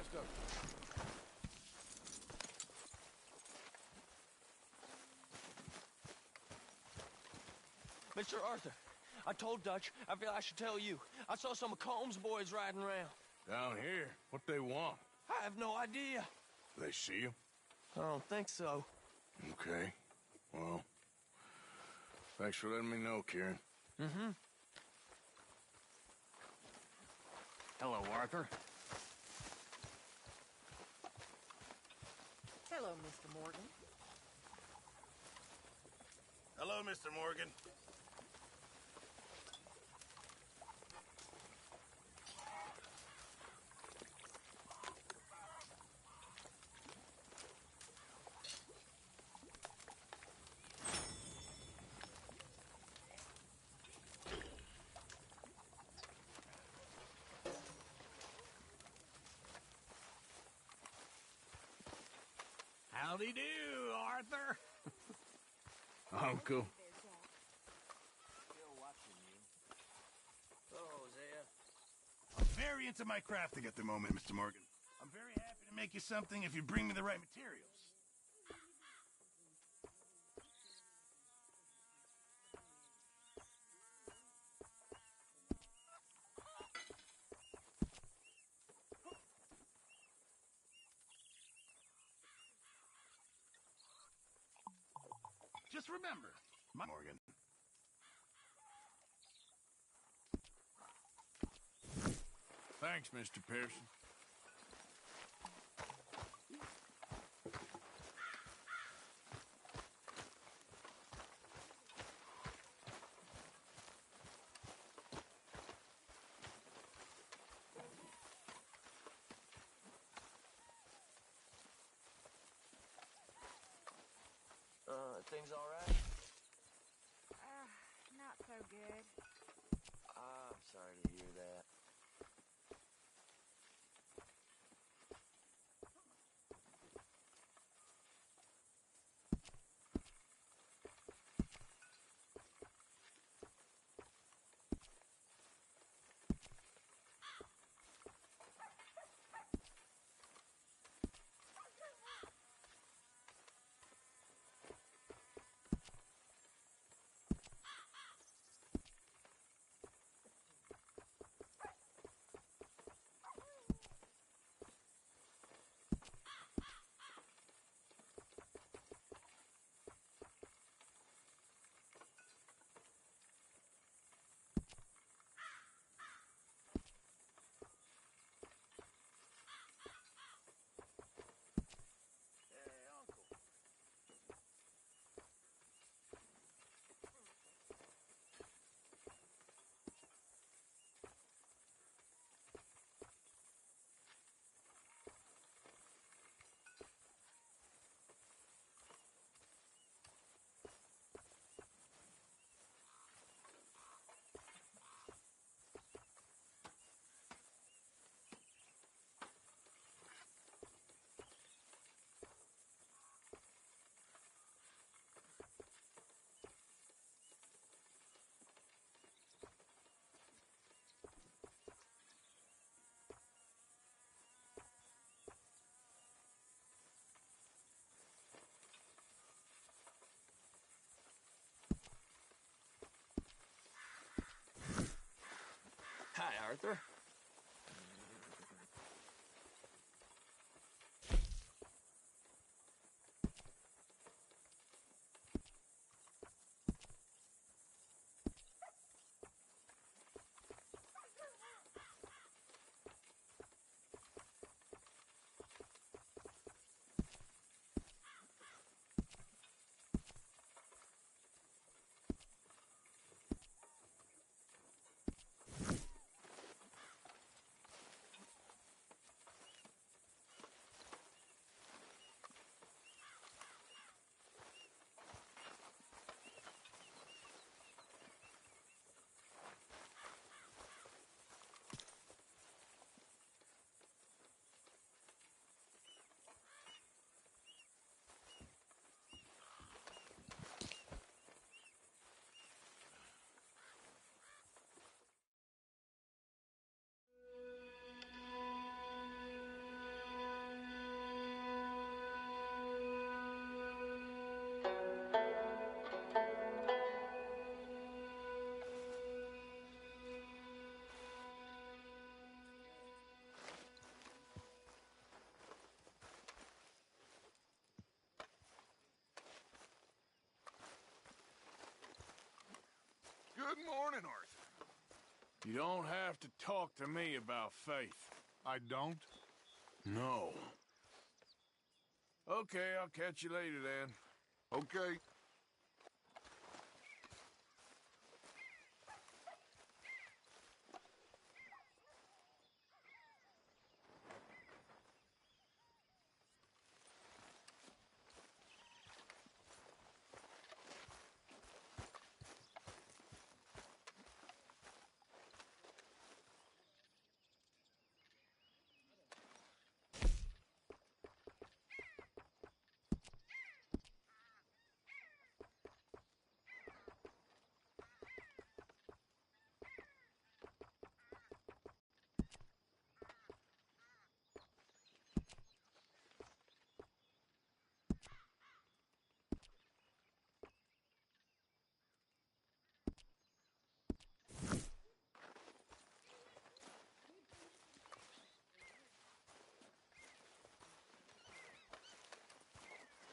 rest of it. Mr. Arthur, I told Dutch, I feel I should tell you. I saw some of Combs' boys riding around. Down here? What they want? I have no idea. They see you? I don't think so. Okay. Well, thanks for letting me know, Kieran. Mm-hmm. Hello, Arthur. Hello, Mr. Morgan. Hello, Mr. Morgan. Howdy do, Arthur. Uncle. Still watching you. Hello, Hosea. I'm very into my crafting at the moment, Mr. Morgan. I'm very happy to make you something if you bring me the right materials. Just remember, Morgan. Thanks, Mr. Pearson. Things all right? Not so good. I'm sorry to hear that. Hi, Arthur. Morning, Arthur. You don't have to talk to me about faith. I don't? No. Okay, I'll catch you later then. Okay.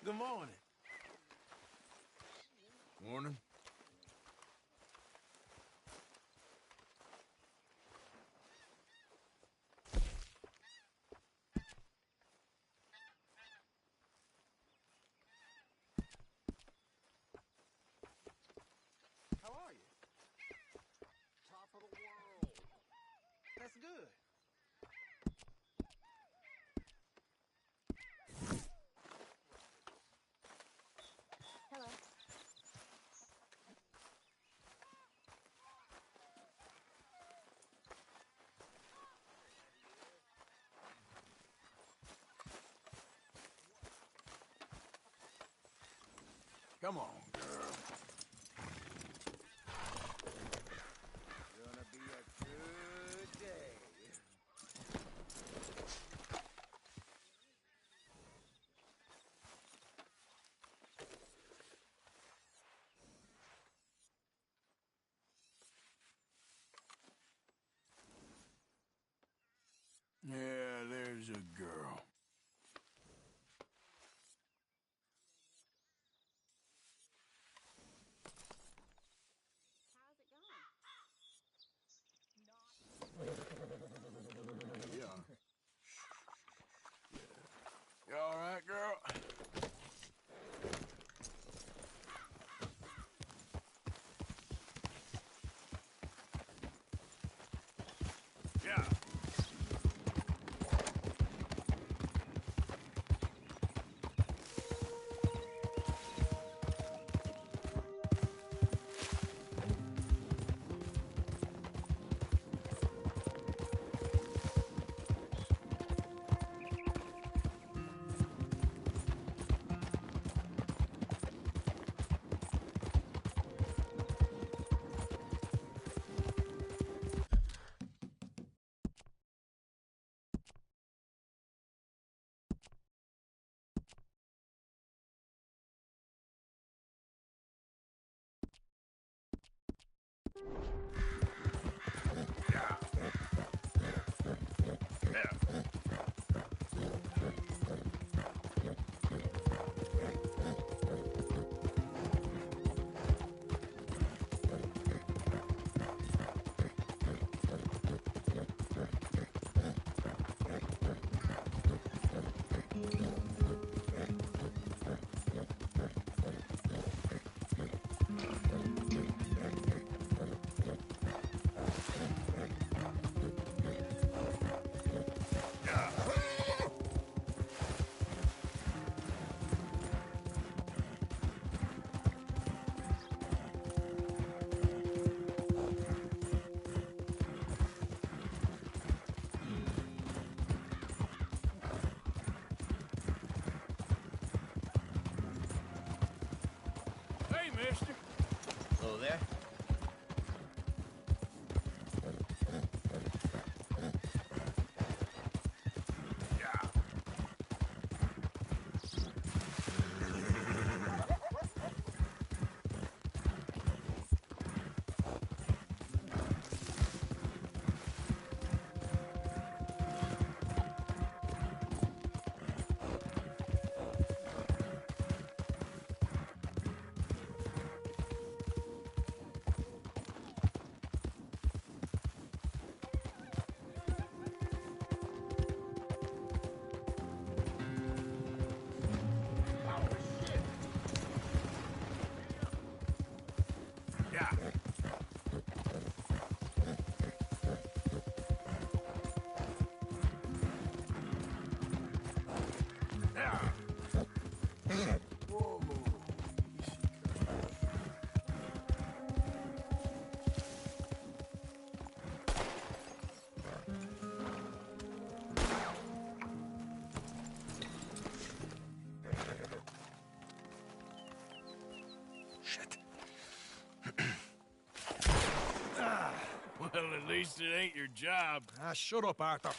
Good morning. Morning. How are you? Top of the world. That's good. Hello. Come on, girl. Gonna be a good day. Yeah, there's a girl. Yeah. You all right, girl? Yeah. Hey, mister. Hello there. least it ain't your job. Ah, shut up, Arthur.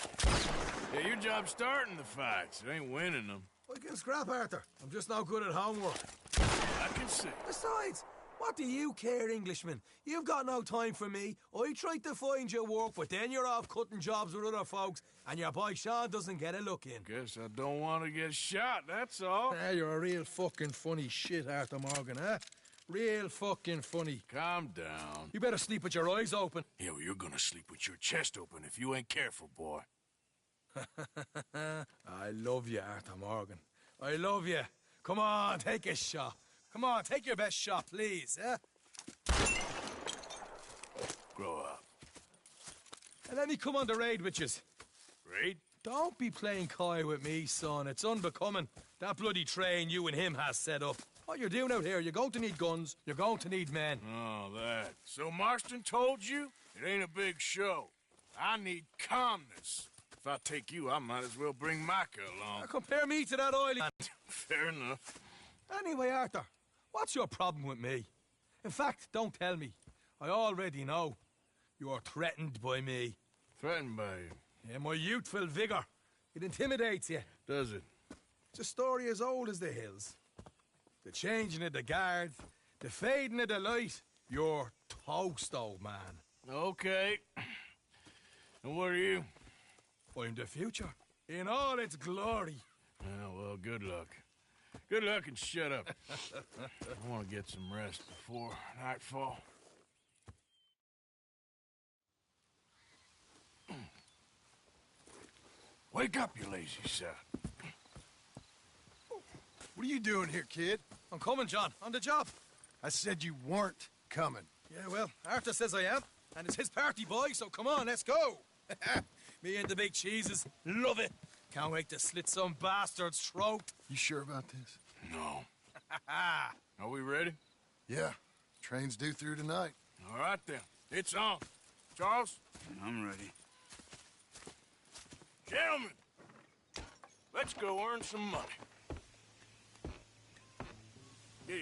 Yeah, your job's starting the fights. It ain't winning them. I can scrap, Arthur. I'm just no good at homework. I can see. Besides, what do you care, Englishman? You've got no time for me. I tried to find you work, but then you're off cutting jobs with other folks, and your boy Sean doesn't get a look in. Guess I don't want to get shot, that's all. Ah, you're a real fucking funny shit, Arthur Morgan, huh? Real fucking funny. Calm down. You better sleep with your eyes open. Yeah, well, you're gonna sleep with your chest open if you ain't careful, boy. I love you, Arthur Morgan. I love you. Come on, take a shot. Come on, take your best shot, please, eh? Grow up. And let me come on the raid with yous. Raid? Don't be playing coy with me, son. It's unbecoming. That bloody train you and him has set up. What you're doing out here, you're going to need guns, you're going to need men. Oh, that. So Marston told you? It ain't a big show. I need calmness. If I take you, I might as well bring Micah along. Now compare me to that oily... Fair enough. Anyway, Arthur, what's your problem with me? In fact, don't tell me. I already know. You're threatened by me. Threatened by you. Yeah, my youthful vigor. It intimidates you. Does it? It's a story as old as the hills. The changing of the guard, the fading of the light. You're toast, old man. Okay. And what are you? I'm the future, in all its glory. Oh, well, good luck. Good luck and shut up. I want to get some rest before nightfall. Wake up, you lazy son. What are you doing here, kid? I'm coming, John, on the job. I said you weren't coming. Yeah, well, Arthur says I am, and it's his party, boy, so come on, let's go. Me and the big cheeses, love it. Can't wait to slit some bastard's throat. You sure about this? No. Are we ready? Yeah. Train's due through tonight. All right, then. It's on. Charles? I'm ready. Gentlemen, let's go earn some money. Yeah.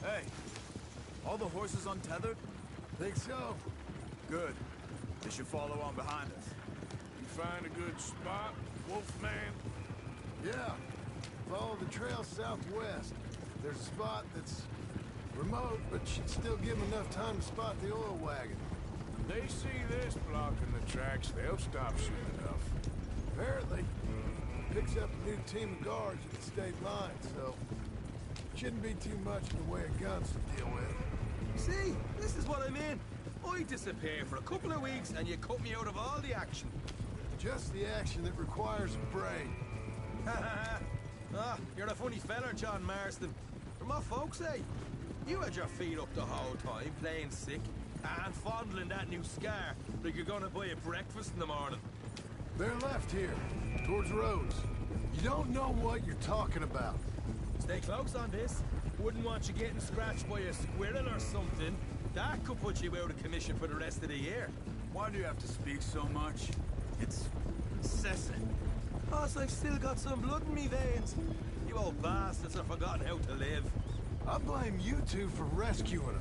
Hey, all the horses untethered? Think so? Good. They should follow on behind us. You find a good spot, Wolfman? Yeah. Follow the trail southwest. There's a spot that's remote, but should still give them enough time to spot the oil wagon. They see this blocking the tracks, they'll stop soon enough. Apparently, picks up a new team of guards at the state line, so shouldn't be too much in the way of guns to deal with. See, this is what I mean. I disappear for a couple of weeks and you cut me out of all the action. Just the action that requires a brain. Ah, you're a funny feller, John Marston. From what folks say, you had your feet up the whole time, playing sick, and fondling that new scar like you're gonna buy a breakfast in the morning. They're left here, towards Rhodes. You don't know what you're talking about. Stay close on this. Wouldn't want you getting scratched by a squirrel or something. That could put you out of commission for the rest of the year. Why do you have to speak so much? It's incessant. Boss, I've still got some blood in me veins. You old bastards have forgotten how to live. I blame you two for rescuing him.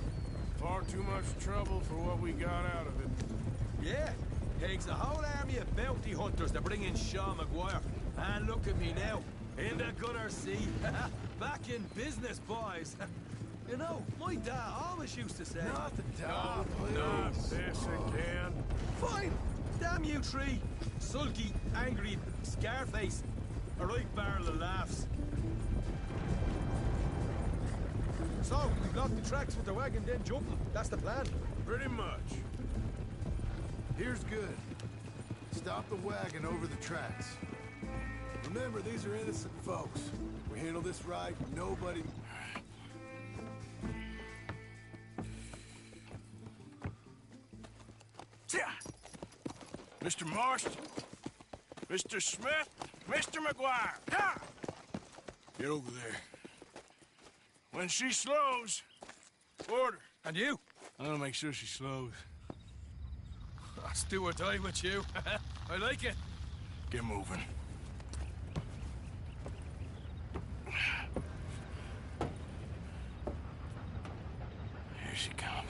Far too much trouble for what we got out of it. Yeah, takes a whole army of bounty hunters to bring in Sean McGuire. And look at me now, in the gunner seat. Back in business, boys. You know, my dad always used to say... Not the dog, Not please. this again. Fine! Damn you three! Sulky, angry, Scarface. A right barrel of laughs. So, we block the tracks with the wagon, then jumping. That's the plan. Pretty much. Here's good. Stop the wagon over the tracks. Remember, these are innocent folks. We handle this right, nobody... Mr. Marston, Mr. Smith, Mr. McGuire, ha! Get over there. When she slows, order. And you? I'm gonna make sure she slows. Let's do or die with you. I like it. Get moving. Here she comes.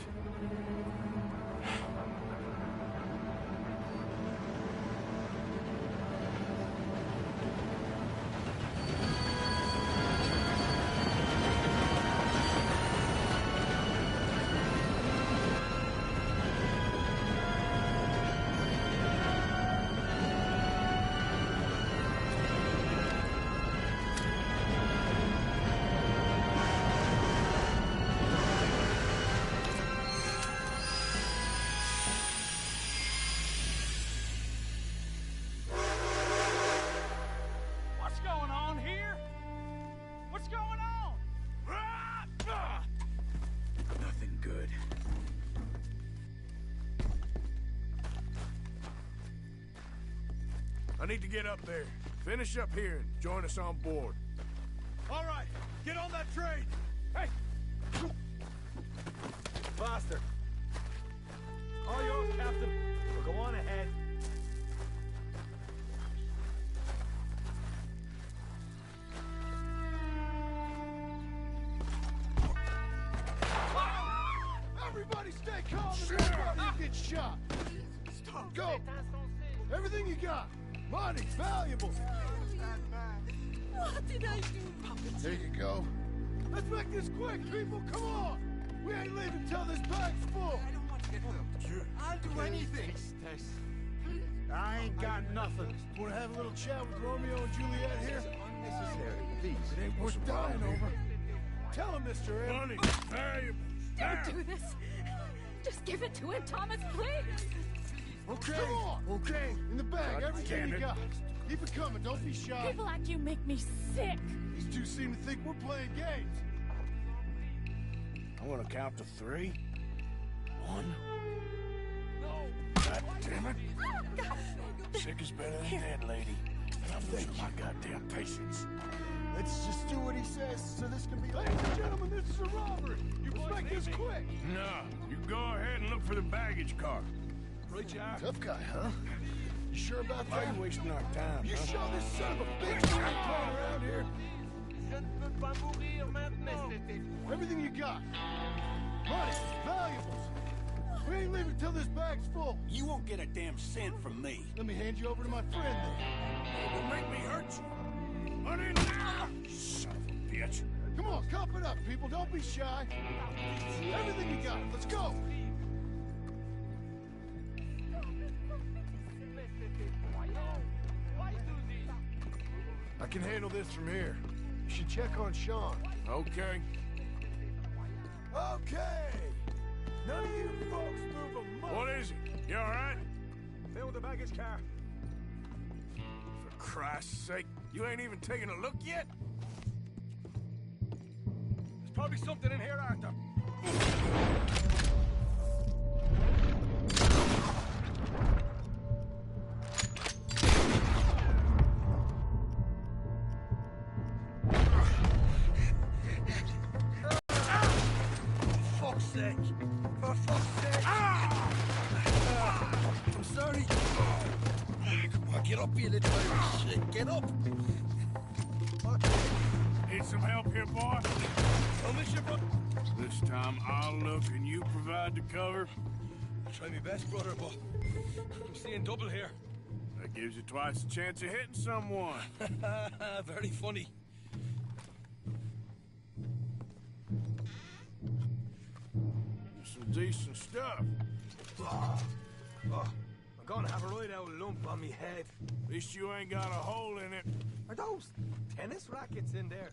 I need to get up there. Finish up here and join us on board. All right, get on that train! Hey! Faster! All yours, Captain. We'll go on ahead. Everybody stay calm and nobody gets shot. Stop. Go. Everything you got. Money, valuables. What did I do? There you go. Let's make this quick, people. Come on. We ain't leaving till this bag's full. I'll do anything. I ain't got nothing. Want to have a little chat with Romeo and Juliet here? Unnecessary, please. It ain't worth dying over. Tell him, Mr. M. Money, valuables. Don't do this. Just give it to him, Thomas, please. Okay. Come on. Okay. In the bag, everything you got. Keep it coming. Don't be shy. People like you make me sick. These two seem to think we're playing games. I'm gonna count to 3. 1. God damn it. Sick is better than dead, lady. And I'm losing my goddamn patience. Let's just do what he says so this can be... Ladies and gentlemen, this is a robbery. You make this quick. No, you go ahead and look for the baggage car. Right, you are. Tough guy, huh? You sure about Why are that? you wasting our time, You huh? show this son of a bitch you ain't playing around here. Everything you got. Money, valuables. We ain't leaving till this bag's full. You won't get a damn cent from me. Let me hand you over to my friend then. Don't make me hurt you. Money now! Son of a bitch. Come on, cup it up, people. Don't be shy. Everything you got. Let's go. I can handle this from here. You should check on Sean. Okay. Okay. None of you folks move a muscle. What is it? You all right? Fill the baggage car. For Christ's sake, you ain't even taking a look yet? There's probably something in here, Arthur. Fuck's sake! For fuck's sake! I'm sorry. Come on, get up here, little shit. Get up. Need some help here, boy? I'll miss you, brother. This time I'll look and you provide the cover. Try my best, brother, but I'm seeing double here. That gives you twice the chance of hitting someone. Very funny. Some decent stuff. I'm gonna have a right old lump on me head. At least you ain't got a hole in it. Are those tennis rackets in there?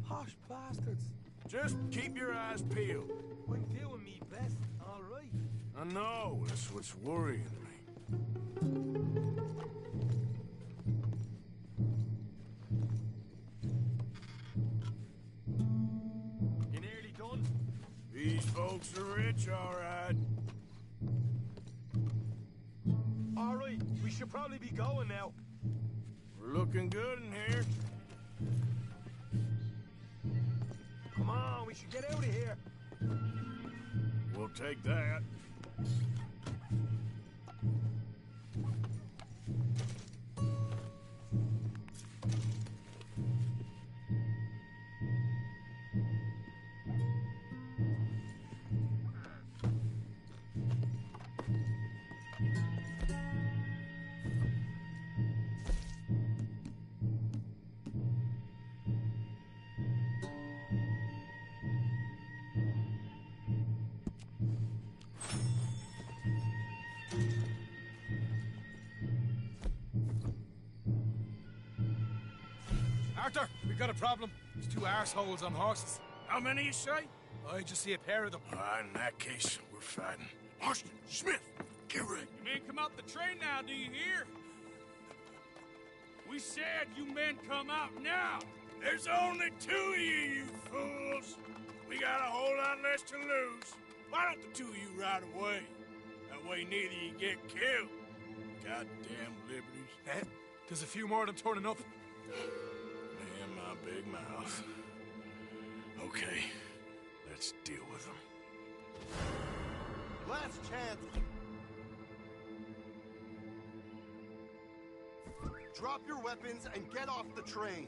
Posh bastards. Just keep your eyes peeled. I'm doing me best, all right. I know, that's what's worrying me. You nearly done? These folks are rich, all right. All right, we should probably be going now. We're looking good in here. Come on, we should get out of here. We'll take that. Arthur, we got a problem. There's two arseholes on horses. How many you say? I just see a pair of them. In that case, we're fighting. Marston, Smith, get ready. You men come out the train now, do you hear? We said you men come out now. There's only 2 of you fools. We got a whole lot less to lose. Why don't the 2 of you ride away? That way neither of you get killed. Goddamn liberties. There's a few more than torn enough. Man, my big mouth. Okay, let's deal with them. Last chance. Drop your weapons and get off the train.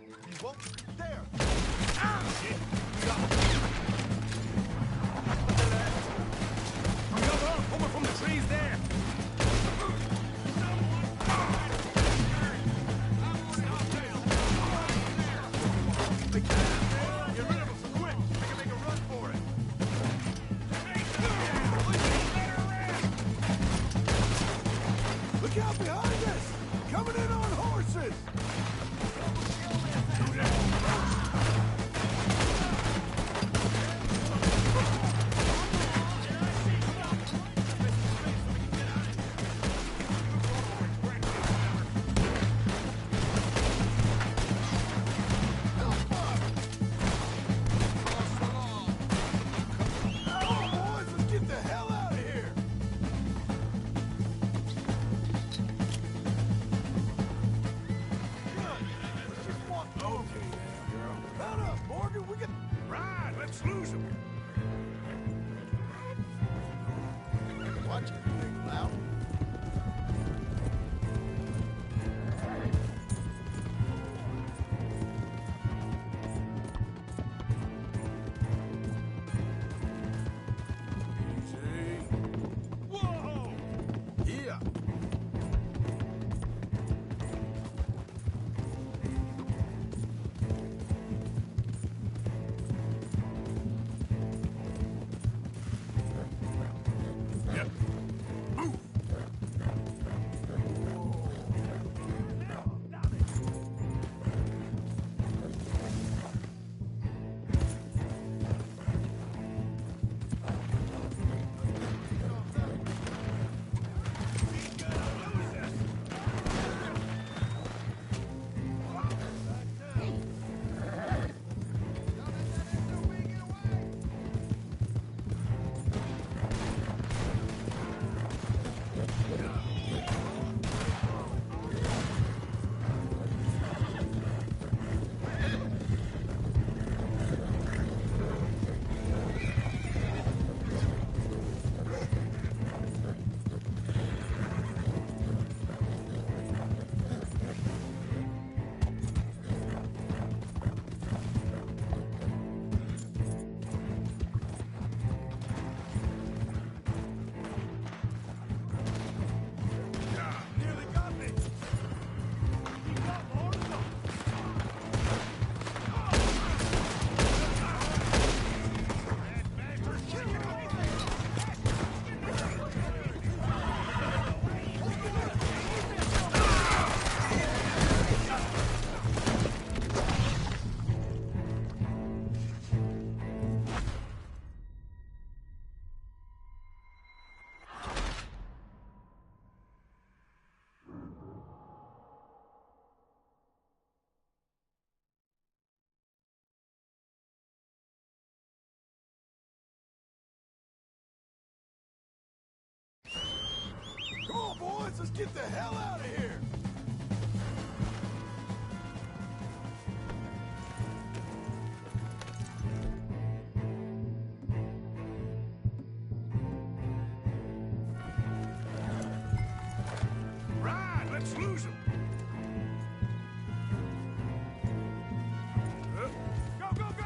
You won't... There! Ah! Shit! Over from the trees there! Get rid of them, quick! We can make a run for it! Look out behind us! Coming in on horses! Come on, boys, let's get the hell out of here! Right, let's lose them! Go, go, go!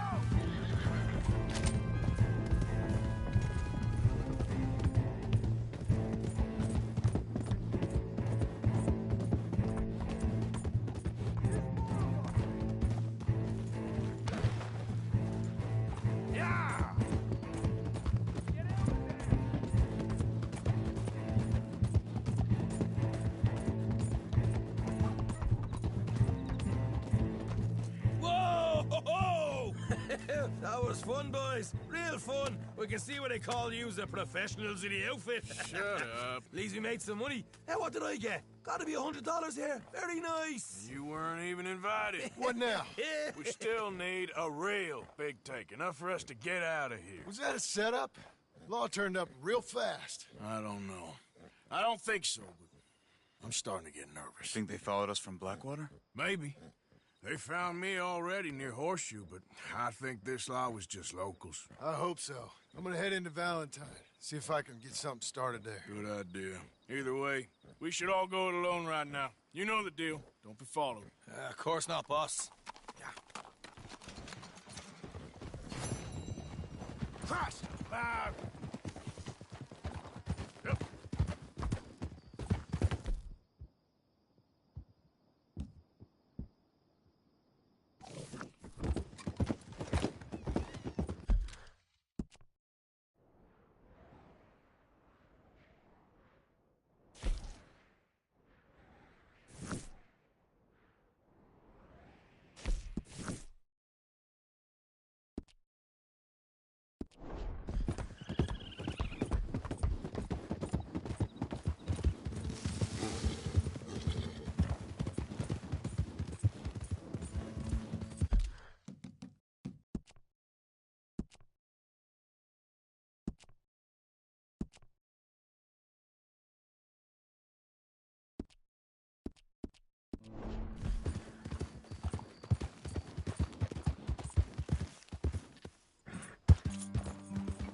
That was fun, boys. Real fun. We can see what they call you the professionals in the outfit. Shut up. At least we made some money. Hey, what did I get? Gotta be $100 here. Very nice. You weren't even invited. What now? We still need a real big take. Enough for us to get out of here. Was that a setup? Law turned up real fast. I don't know. I don't think so, but I'm starting to get nervous. Think they followed us from Blackwater? Maybe. They found me already near Horseshoe, but I think this lot was just locals. I hope so. I'm gonna head into Valentine, see if I can get something started there. Good idea. Either way, we should all go it alone right now. You know the deal. Don't be followed. Of course not, boss. Crash!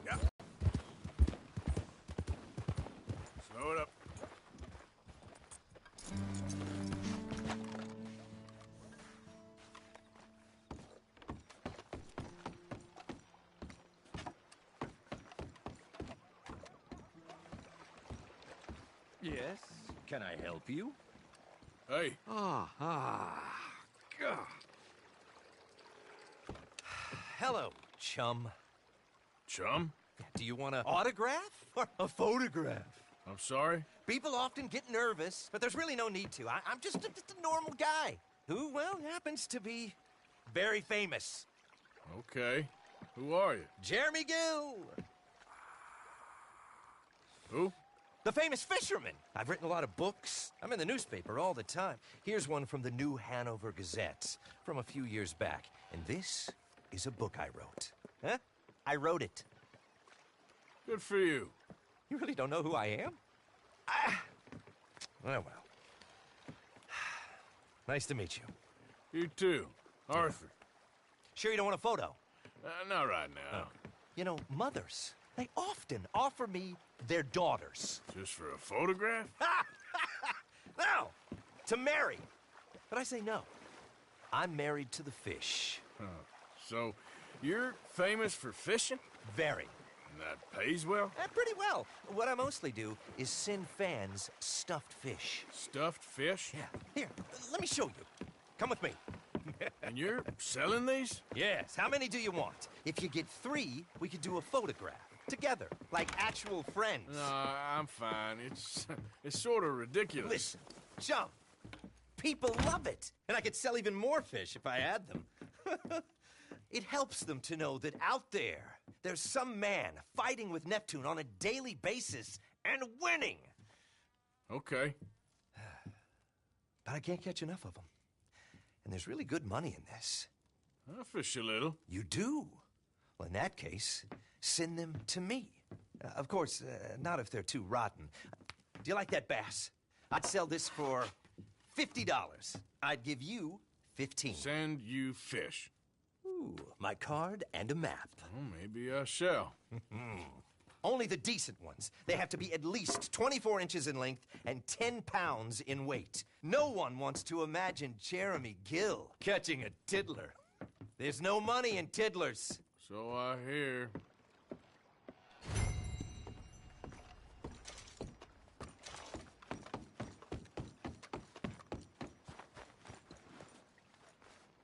Yep. Slow it up. Yes? Can I help you? Hey, Hello, chum. chum? Do you want an autograph or a photograph? I'm sorry? People often get nervous, but there's really no need to. I'm just a normal guy who, well, happens to be very famous. Okay. Who are you? Jeremy Gill, Who? the famous fisherman. I've written a lot of books. I'm in the newspaper all the time. Here's one from the New Hanover Gazette from a few years back. And this is a book I wrote. Huh? I wrote it. Good for you. You really don't know who I am? Oh, well. Nice to meet you. You too. Arthur. Sure you don't want a photo? Not right now. You know, mothers, they often offer me their daughters. Just for a photograph? No, to marry. But I say no. I'm married to the fish. So, you're famous for fishing? Very. And that pays well? Pretty well. What I mostly do is send fans stuffed fish. Stuffed fish? Yeah. Here, let me show you. Come with me. And you're selling these? Yes. How many do you want? If you get 3, we could do a photograph. Together, like actual friends. No, I'm fine. It's sort of ridiculous. Listen, Chum, people love it. And I could sell even more fish if I had them. It helps them to know that out there's some man fighting with Neptune on a daily basis and winning. Okay. But I can't catch enough of them. And there's really good money in this. I'll fish a little. You do? Well, in that case, send them to me. Of course, not if they're too rotten. Do you like that bass? I'd sell this for $50. I'd give you 15. Send you fish. Ooh, my card and a map. Well, maybe I shall. Only the decent ones. They have to be at least 24 inches in length and 10 pounds in weight. No one wants to imagine Jeremy Gill catching a tiddler. There's no money in tiddlers. So I hear.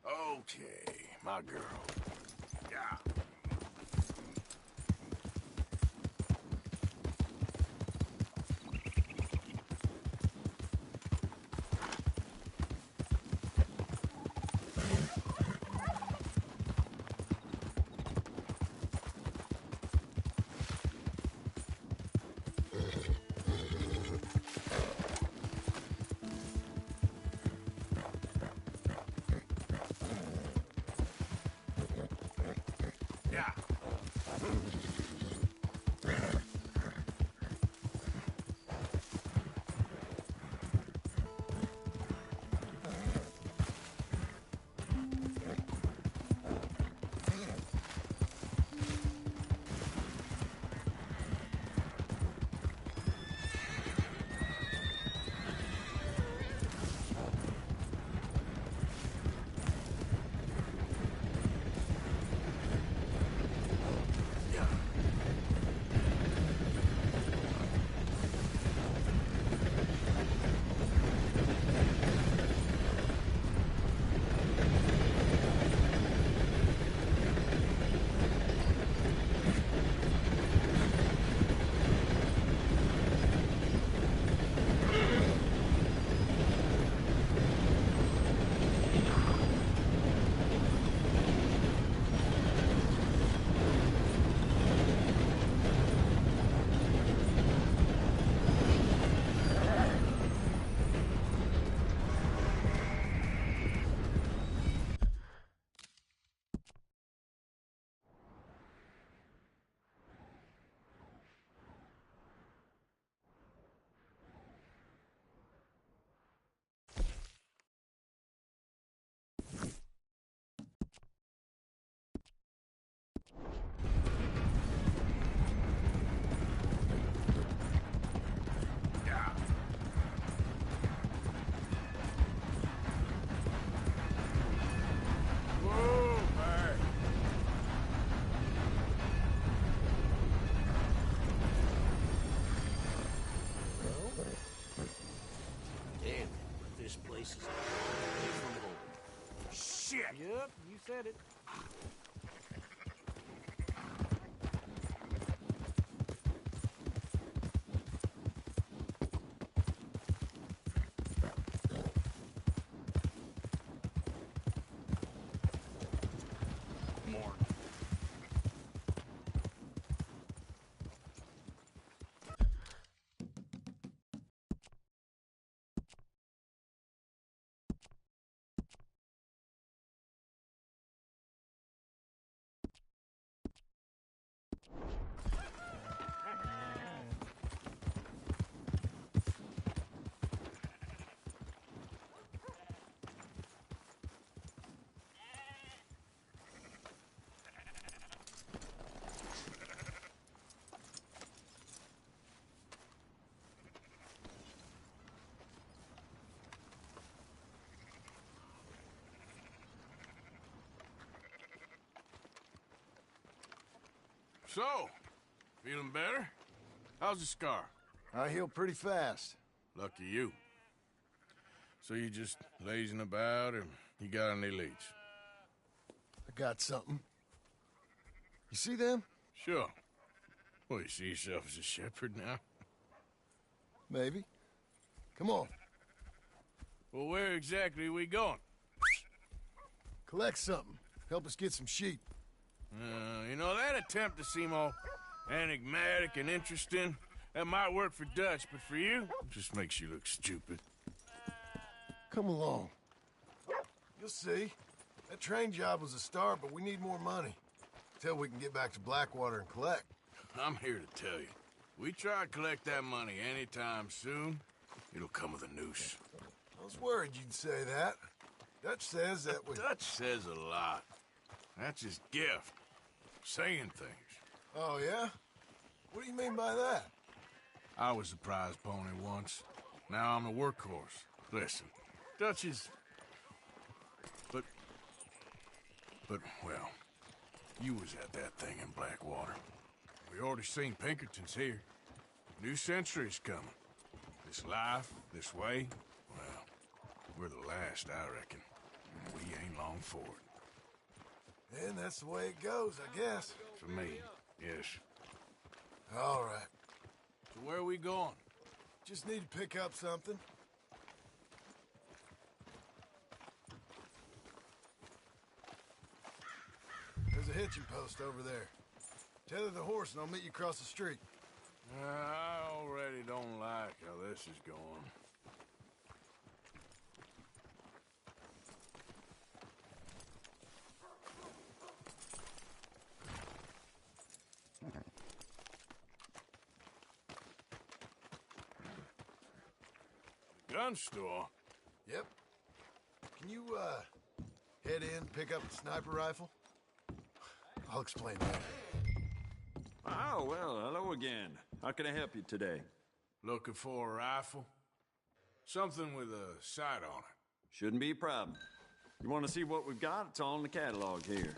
Okay, my girl. Yeah. This place is away from home. Shit! Yep, you said it. More. So, feeling better? How's the scar? I heal pretty fast. Lucky you. So you just lazing about, or you got any leads? I got something. You see them? Sure. Well, you see yourself as a shepherd now? Maybe. Come on. Well, where exactly are we going? Collect something. Help us get some sheep. You know, that attempt to seem all enigmatic and interesting, that might work for Dutch, but for you, it just makes you look stupid. Come along. You'll see. That train job was a start, but we need more money. Till we can get back to Blackwater and collect. I'm here to tell you, we try to collect that money anytime soon, it'll come with a noose. I was worried you'd say that. Dutch says that we... Dutch says a lot. That's his gift. Saying things. Oh, yeah? What do you mean by that? I was the prize pony once. Now I'm the workhorse. Listen, Dutch is... But, well, you was at that thing in Blackwater. We already seen Pinkertons here. New century's coming. This life, this way, well, we're the last, I reckon. And we ain't long for it. And that's the way it goes, I guess. For me, yes. All right. So where are we going? Just need to pick up something. There's a hitching post over there. Tether the horse and I'll meet you across the street. I already don't like how this is going. Gun store? Yep. Can you, head in, pick up the sniper rifle? I'll explain later. Oh, well, hello again. How can I help you today? Looking for a rifle? Something with a sight on it. Shouldn't be a problem. You want to see what we've got? It's all in the catalog here.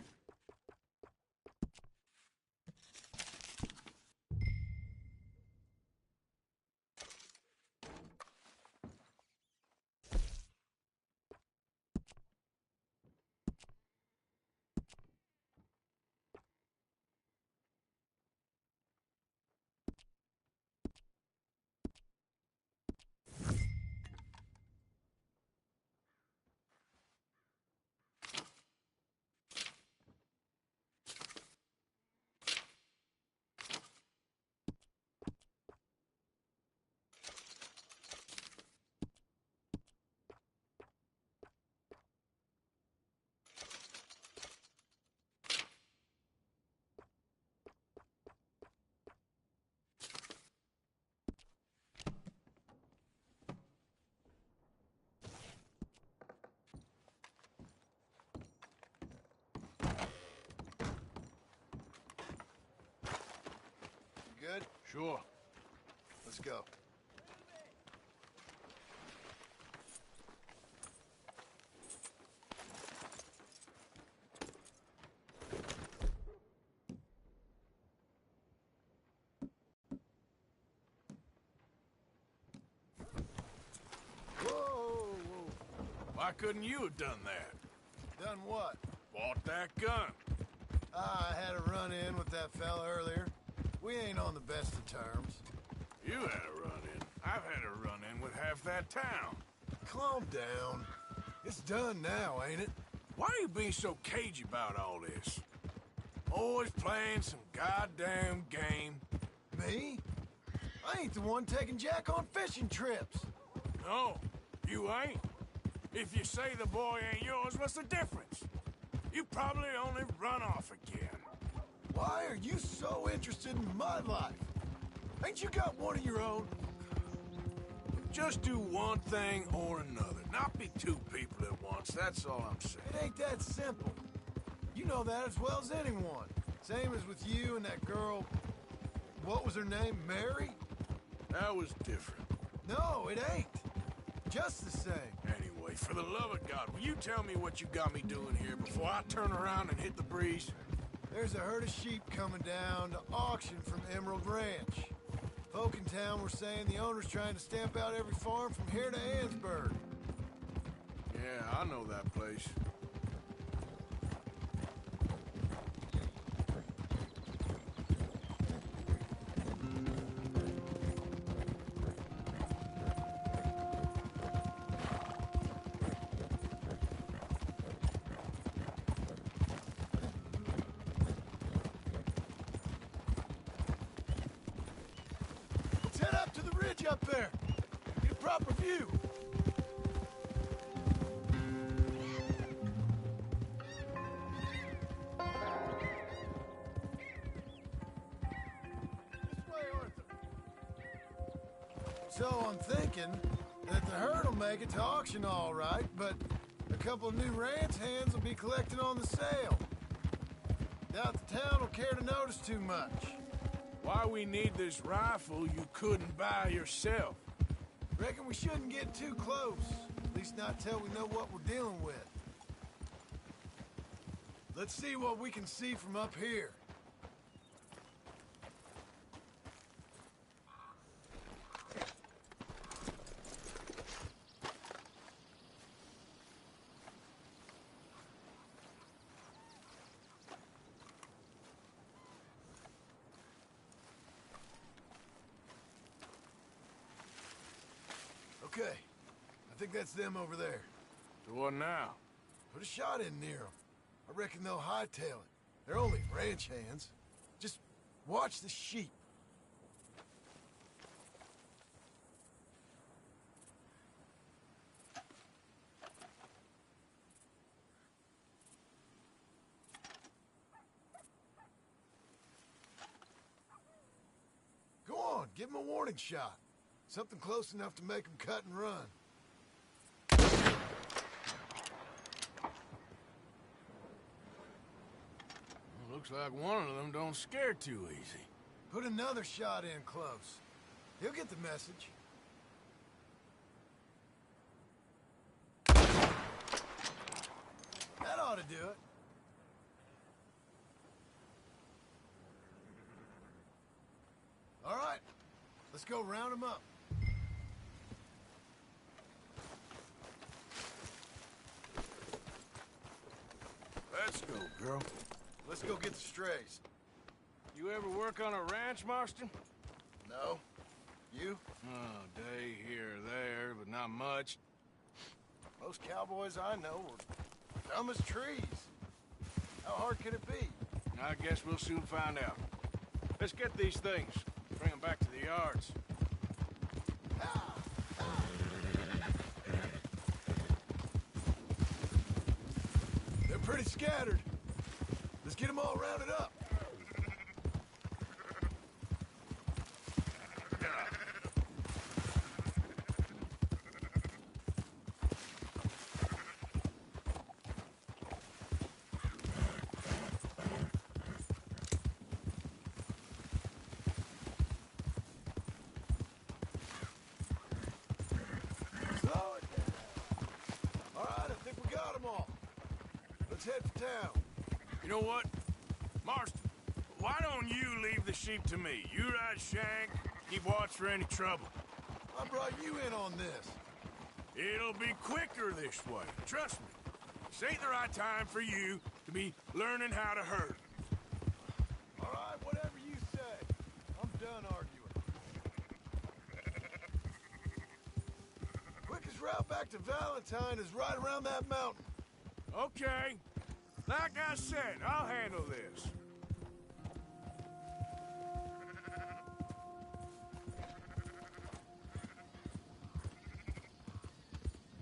Good? Sure. Let's go. Whoa, whoa. Why couldn't you have done that? Done what? Bought that gun. I had a run-in with that fella earlier. We ain't on the best of terms. You had a run-in. I've had a run-in with half that town. Calm down. It's done now, ain't it? Why are you being so cagey about all this? Always playing some goddamn game. Me? I ain't the one taking Jack on fishing trips. No, you ain't. If you say the boy ain't yours, what's the difference? You probably only run off again. Why are you so interested in my life? Ain't you got one of your own? Just do one thing or another. Not be two people at once, that's all I'm saying. It ain't that simple. You know that as well as anyone. Same as with you and that girl... What was her name? Mary? That was different. No, it ain't. Just the same. Anyway, for the love of God, will you tell me what you got me doing here before I turn around and hit the breeze? There's a herd of sheep coming down to auction from Emerald Ranch. Folk in town were saying the owner's trying to stamp out every farm from here to Annesburg. Yeah, I know that place. Head up to the ridge up there. Get a proper view. This way, Arthur. So I'm thinking that the herd will make it to auction all right, but a couple of new ranch hands will be collecting on the sale. Doubt the town will care to notice too much. Why we need this rifle you couldn't buy yourself? Reckon we shouldn't get too close. At least not till we know what we're dealing with. Let's see what we can see from up here. Okay, I think that's them over there. So what now? Put a shot in near them. I reckon they'll hightail it. They're only ranch hands. Just watch the sheep. Go on, give them a warning shot. Something close enough to make them cut and run. Well, looks like one of them don't scare too easy. Put another shot in close. He'll get the message. That ought to do it. All right, let's go round them up. Let's go, girl. Let's go get the strays. You ever work on a ranch, Marston? No. You? Oh, day here or there, but not much. Most cowboys I know are dumb as trees. How hard could it be? I guess we'll soon find out. Let's get these things. Bring them back to the yards. They're pretty scattered. Let's get them all rounded up. Slow it down. All right, I think we got them all. Let's head for town. You know what? Marston, why don't you leave the sheep to me? You ride Shank, keep watch for any trouble. I brought you in on this. It'll be quicker this way. Trust me. This ain't the right time for you to be learning how to herd. All right, whatever you say. I'm done arguing. Quickest route back to Valentine is right around that mountain. Okay. Like I said, I'll handle this.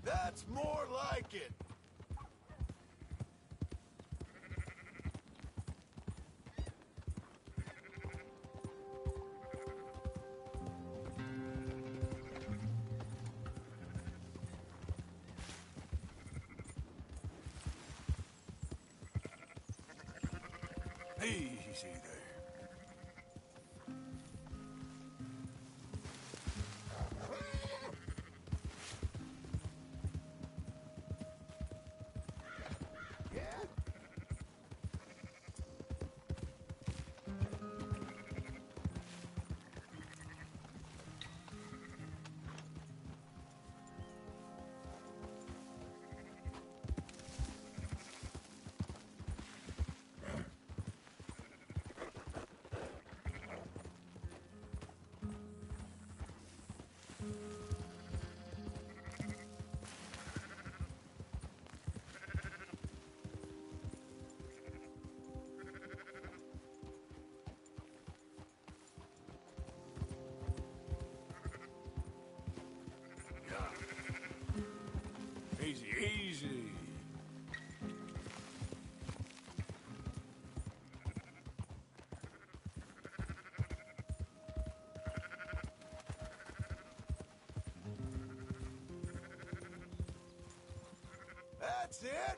That's more like it. Easy there. Easy, easy. That's it.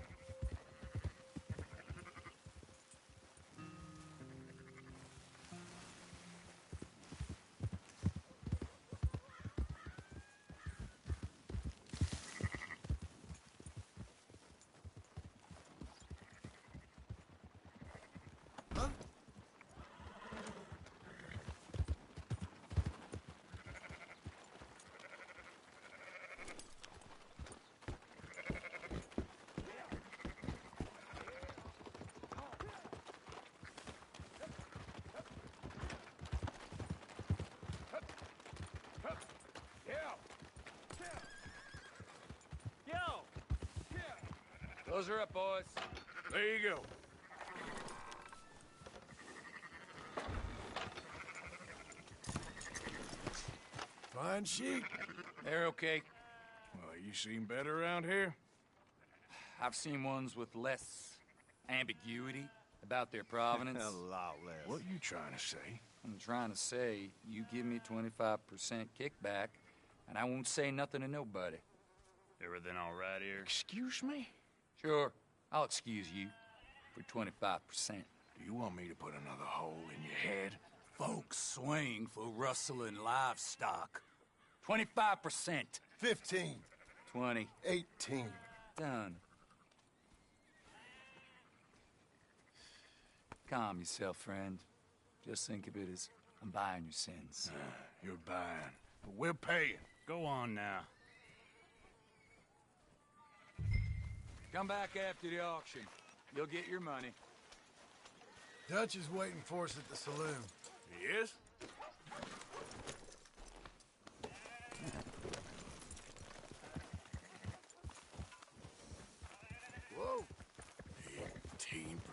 Close her up, boys. There you go. Fine sheep. They're okay. Well, you seem better around here. I've seen ones with less ambiguity about their provenance. A lot less. What are you trying to say? I'm trying to say, you give me 25% kickback, and I won't say nothing to nobody. Everything all right here? Excuse me? Sure, I'll excuse you for 25%. Do you want me to put another hole in your head? Folks swing for rustling livestock. 25%. 15. 20. 18. Done. Calm yourself, friend. Just think of it as I'm buying your sins. You're buying, but we're paying. Go on now. Come back after the auction. You'll get your money. Dutch is waiting for us at the saloon. He is? Whoa.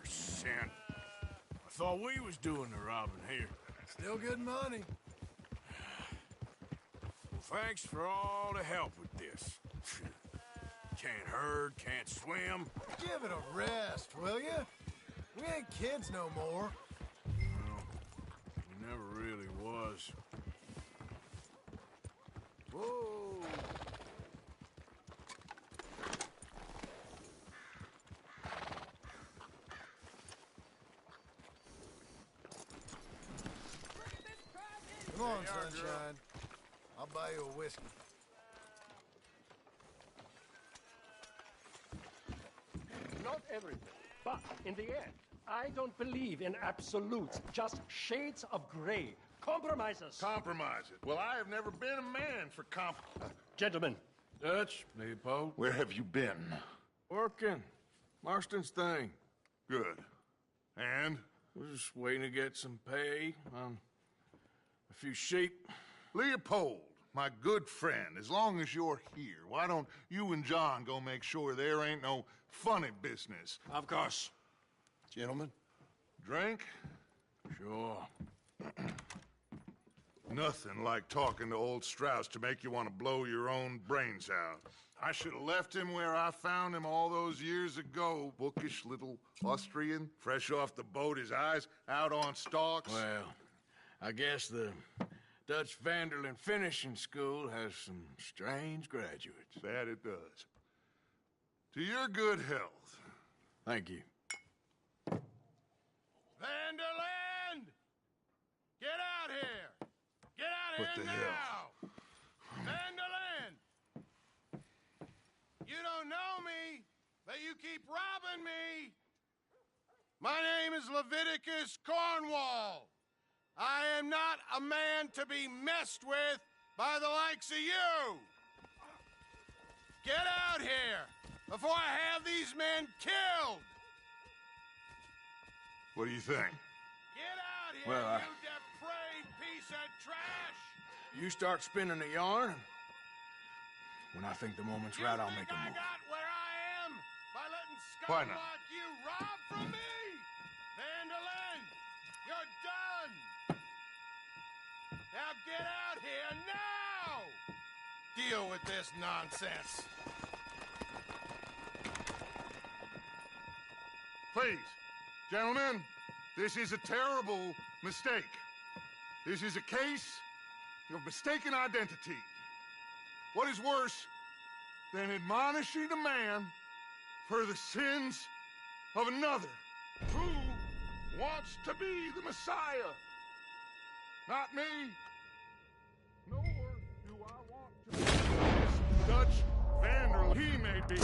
18%. I thought we was doing the robbing here. Still good money. Well, thanks for all the help with this. Can't herd, can't swim. Give it a rest, will you? We ain't kids no more. Well, he never really was. Whoa. Come on, sunshine. I'll buy you a whiskey. Not everything, but in the end, I don't believe in absolutes, just shades of gray. Compromises. Compromise it. Well, I have never been a man for Gentlemen, Dutch, Leopold. Where have you been? Working. Marston's thing. Good. And? We're just waiting to get some pay on a few sheep. Leopold, my good friend, as long as you're here, why don't you and John go make sure there ain't no funny business? Of course. Gentlemen, drink? Sure. Nothing like talking to old Strauss to make you want to blow your own brains out. I should have left him where I found him all those years ago. Bookish little Austrian, fresh off the boat, his eyes out on stalks. Well, I guess the Dutch Vanderlyn Finishing School has some strange graduates. That it does. To your good health. Thank you. Vanderland! Get out here! Get out What here the now! hell? Vanderland! You don't know me, but you keep robbing me! My name is Leviticus Cornwall. I am not a man to be messed with by the likes of you! Get out here before I have these men killed! What do you think? Get out here, Well, you depraved piece of trash! You start spinning the yarn. When I think the moment's right, I'll make a I move. got where I am by letting Why scum not? like you rob from me! Vanderlyn, you're done! Now get out here now! Deal with this nonsense. Please, gentlemen, this is a terrible mistake. This is a case of mistaken identity. What is worse than admonishing a man for the sins of another who wants to be the Messiah? Not me, nor do I want to be this Dutch Vanderlyn. He may be.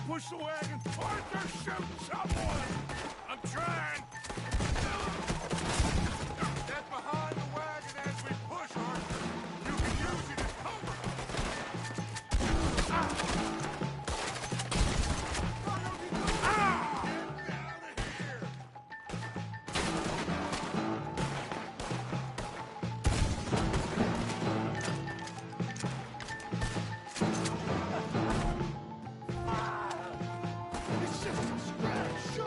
Push the wagon! Arthur, shoot someone! I'm trying! Get behind the wagon as we push, Arthur! You can use it as cover! Get out of here! It's just a scratch!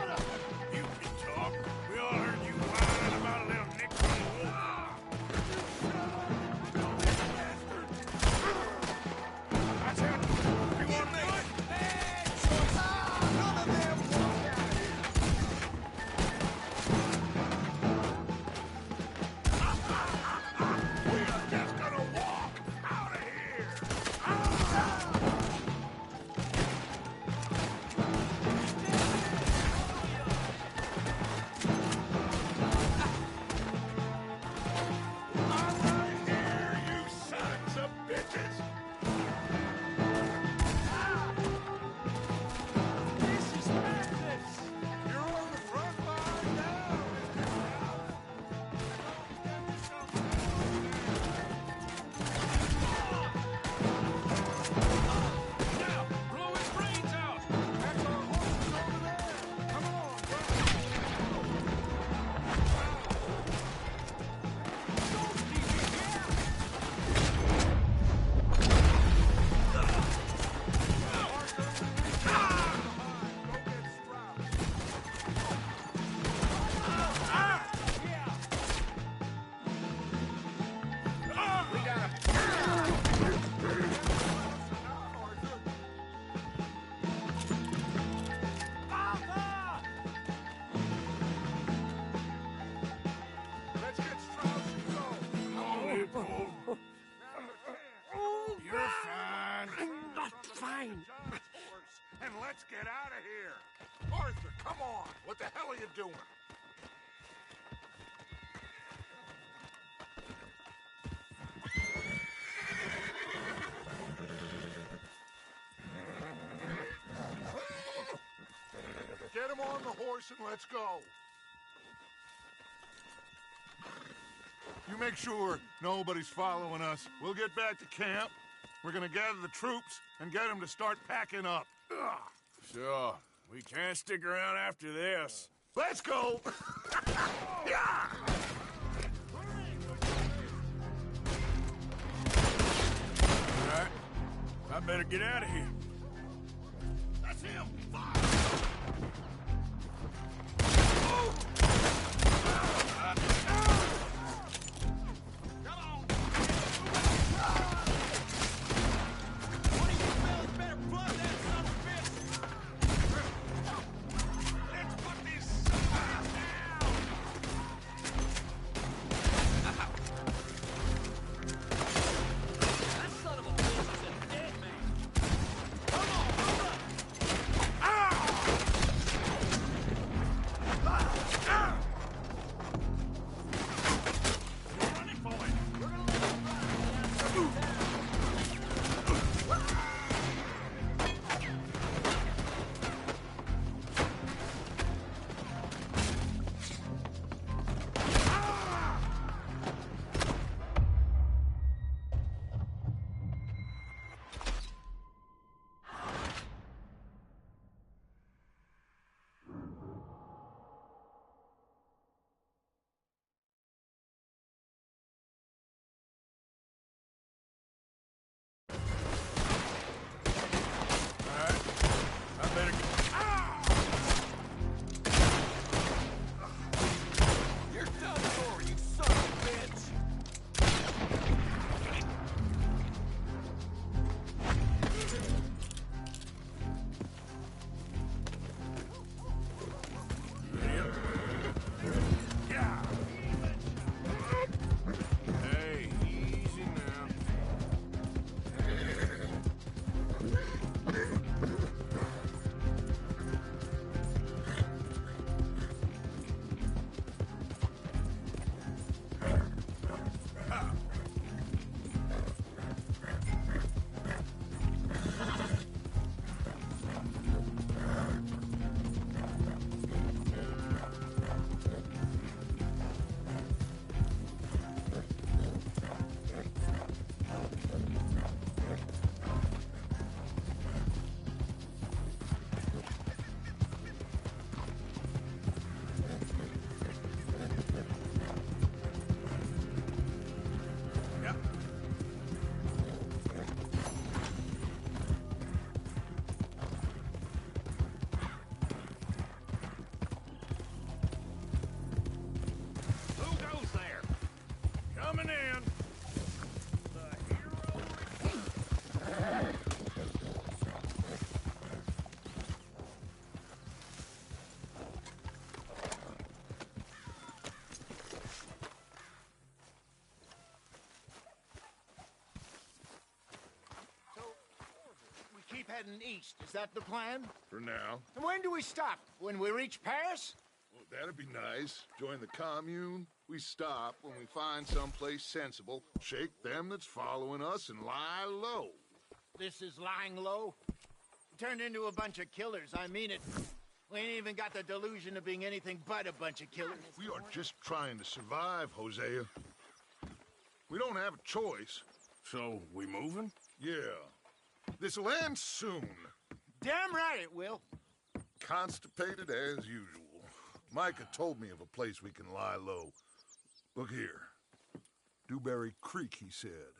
get out of here! Arthur, come on! What the hell are you doing? Get him on the horse and let's go. You make sure nobody's following us. We'll get back to camp. We're gonna gather the troops and get them to start packing up. Ugh. Sure. We can't stick around after this. Let's go! Yeah! All right. I better get out of here. That's him! Fire! Keep heading east. Is that the plan? For now. And when do we stop? When we reach Paris? Well, that'd be nice. Join the commune. We stop when we find someplace sensible, shake them that's following us, and lie low. This is lying low? We turned into a bunch of killers. I mean it. We ain't even got the delusion of being anything but a bunch of killers. We are just trying to survive, Hosea. We don't have a choice. So, we moving? Yeah. This'll end soon. Damn right it will. Constipated as usual. Micah told me of a place we can lie low. Look here. Dewberry Creek, he said.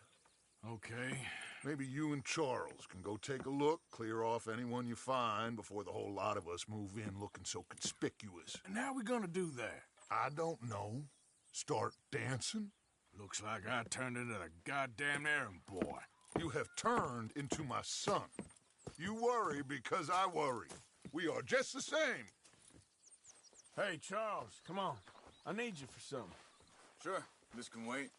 Okay. Maybe you and Charles can go take a look, clear off anyone you find before the whole lot of us move in looking so conspicuous. And how are we gonna do that? I don't know. Start dancing? Looks like I turned into the goddamn errand boy. You have turned into my son. You worry because I worry. We are just the same. Hey, Charles, come on. I need you for something. Sure, this can wait.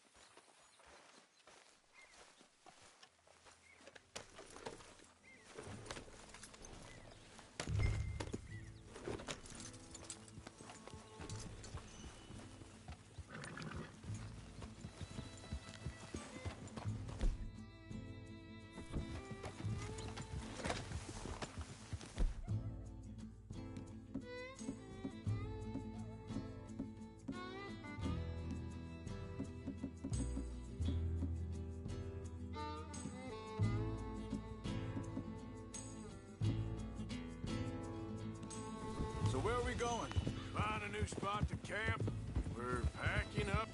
we going? Find a new spot to camp. We're packing up.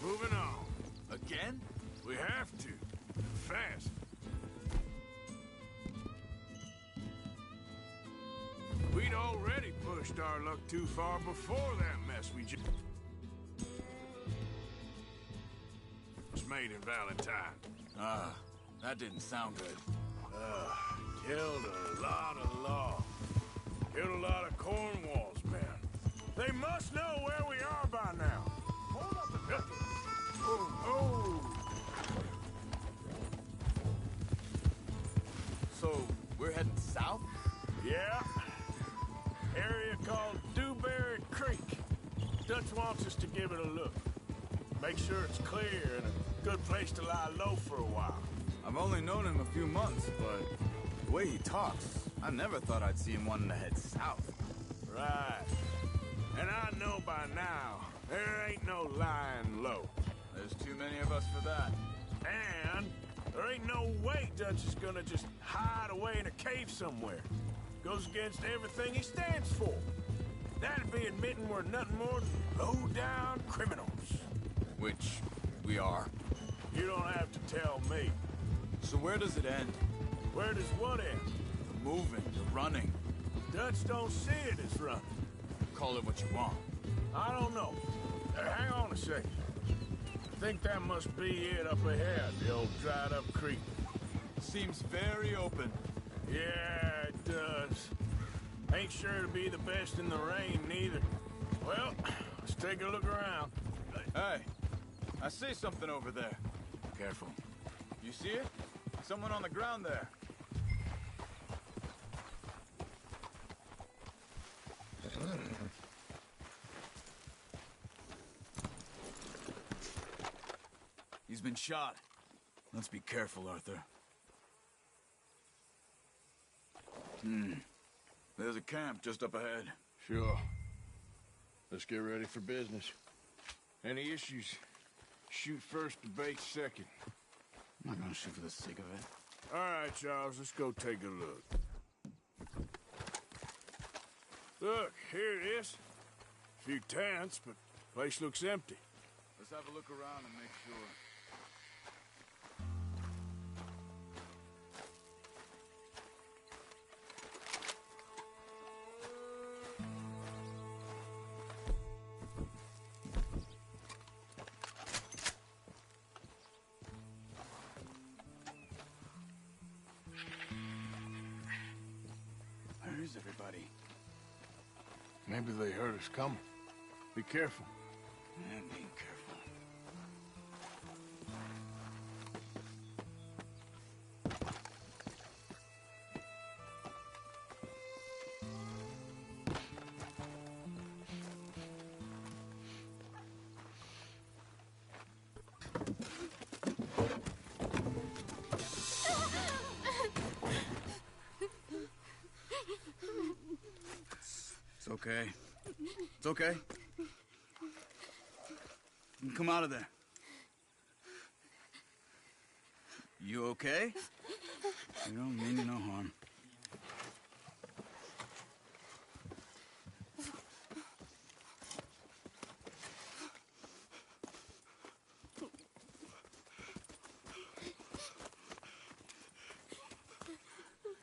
Moving on. Again? We have to. Fast. We'd already pushed our luck too far before that mess we just made in Valentine. That didn't sound good. Killed a lot of law. Killed a lot of Cornwall's men. They must know where we are by now. Hold up a second. Oh. So, we're heading south? Yeah. Area called Dewberry Creek. Dutch wants us to give it a look. Make sure it's clear and a good place to lie low for a while. I've only known him a few months, but the way he talks, I never thought I'd see him wanting to head south. Right. And I know by now, there ain't no lying low. There's too many of us for that. And there ain't no way Dutch is gonna just hide away in a cave somewhere. Goes against everything he stands for. That'd be admitting we're nothing more than low-down criminals. Which we are. You don't have to tell me. So where does it end? Where does what end? The moving, the running. Dutch don't see it as running. Call it what you want. I don't know. Hang on a second. I think that must be it up ahead, the old dried-up creek. Seems very open. Yeah, it does. Ain't sure to be the best in the rain, neither. Well, let's take a look around. Hey, I see something over there. Careful. You see it? Someone on the ground there. He's been shot. Let's be careful, Arthur. There's a camp just up ahead. Sure. Let's get ready for business. Any issues? Shoot first, debate second. I'm not gonna shoot for the sake of it. All right, Charles, let's go take a look. Look, here it is. A few tents, but the place looks empty. Let's have a look around and make sure. Where is everybody? Maybe they heard us coming. Be careful. Yeah, being careful. It's okay. It's okay. You can come out of there. You okay? You don't mean you no harm.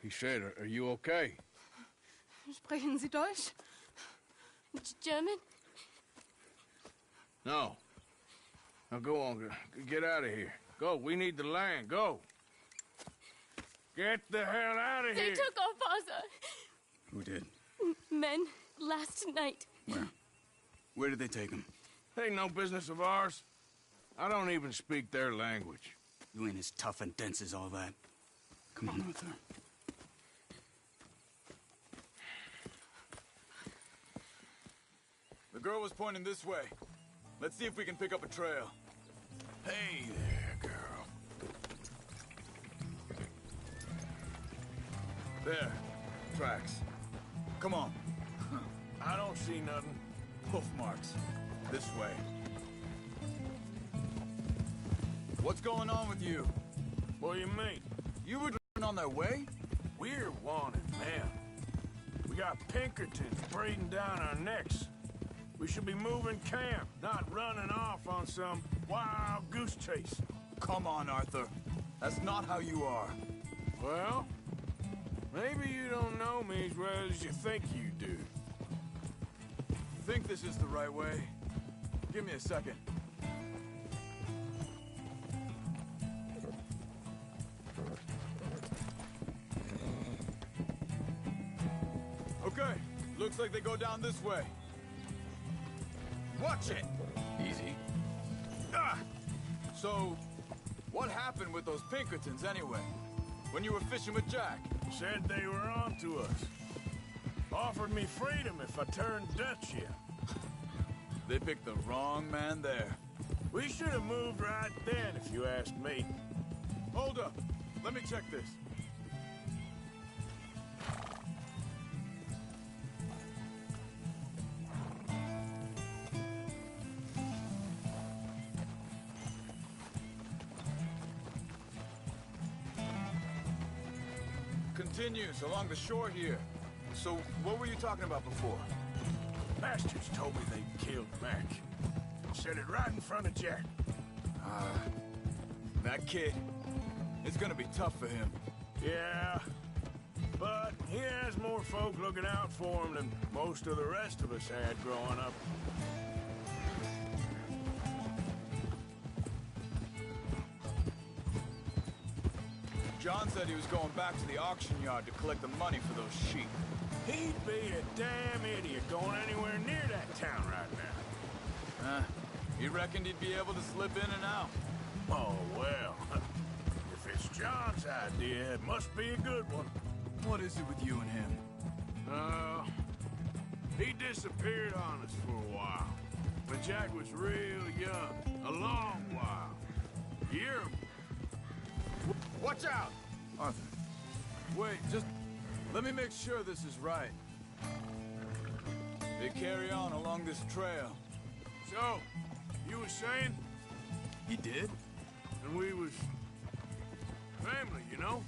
He said, are you okay? Sprechen Sie Deutsch? German? No. Now go on, get out of here. Go, we need the land, go. Get the hell out of They here. took off Asa. Who did? Men last night. Where? Where did they take him? Ain't no business of ours. I don't even speak their language. You ain't as tough and dense as all that. Come on, Arthur. The girl was pointing this way. Let's see if we can pick up a trail. Hey there, girl. There. Tracks. Come on. I don't see nothing. Hoof marks. This way. What's going on with you? What do you mean? You were on their way? We're wanted, man. We got Pinkertons breathing down our necks. We should be moving camp, not running off on some wild goose chase. Come on, Arthur. That's not how you are. Well, maybe you don't know me as well as you think you do. Think this is the right way? Give me a second. Okay, looks like they go down this way. Watch it! Easy. Ah! So, what happened with those Pinkertons anyway? When you were fishing with Jack? Said they were on to us. Offered me freedom if I turned Dutch yet. They picked the wrong man there. We should have moved right then, if you ask me. Hold up. Let me check this. Continues along the shore here. So, what were you talking about before? Bastards told me they killed Mac. Said it right in front of Jack. That kid, it's gonna be tough for him. Yeah, but he has more folk looking out for him than most of the rest of us had growing up. John said he was going back to the auction yard to collect the money for those sheep. He'd be a damn idiot going anywhere near that town right now. He reckoned he'd be able to slip in and out. Oh, well. If it's John's idea, it must be a good one. What is it with you and him? He disappeared on us for a while. When Jack was real young. A long while. Year. Watch out! Arthur. Wait, just let me make sure this is right. They carry on along this trail. So, you was saying? He did? And we was family, you know?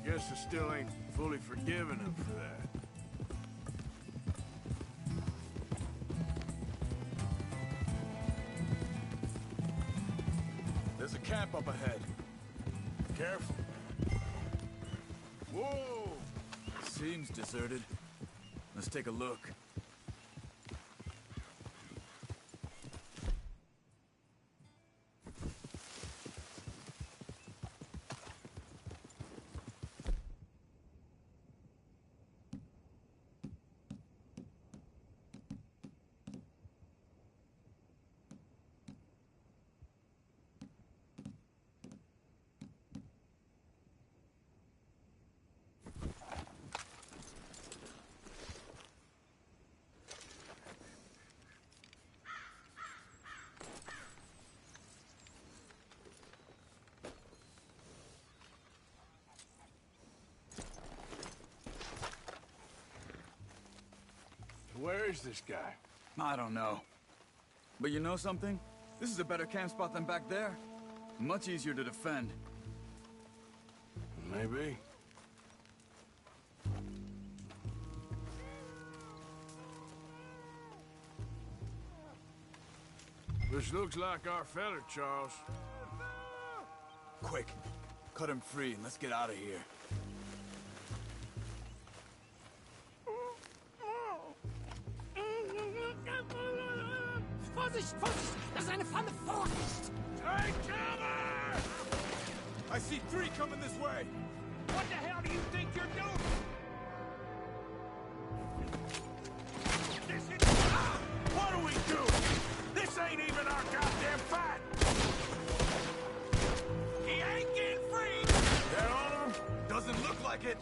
Guess I still ain't fully forgiven him for that. There's a camp up ahead. Careful. Whoa! Seems deserted. Let's take a look. Where is this guy? I don't know. But you know something? This is a better camp spot than back there. Much easier to defend. Maybe. This looks like our fella, Charles. Quick, cut him free and let's get out of here. Vorsicht, Vorsicht! Das ist eine Pfanne! Vorsicht! Take cover! I see 3 coming this way! What the hell do you think you're doing? This is... Ah! What are we doing? This ain't even our goddamn fight! He ain't getting free! That on him? Doesn't look like it.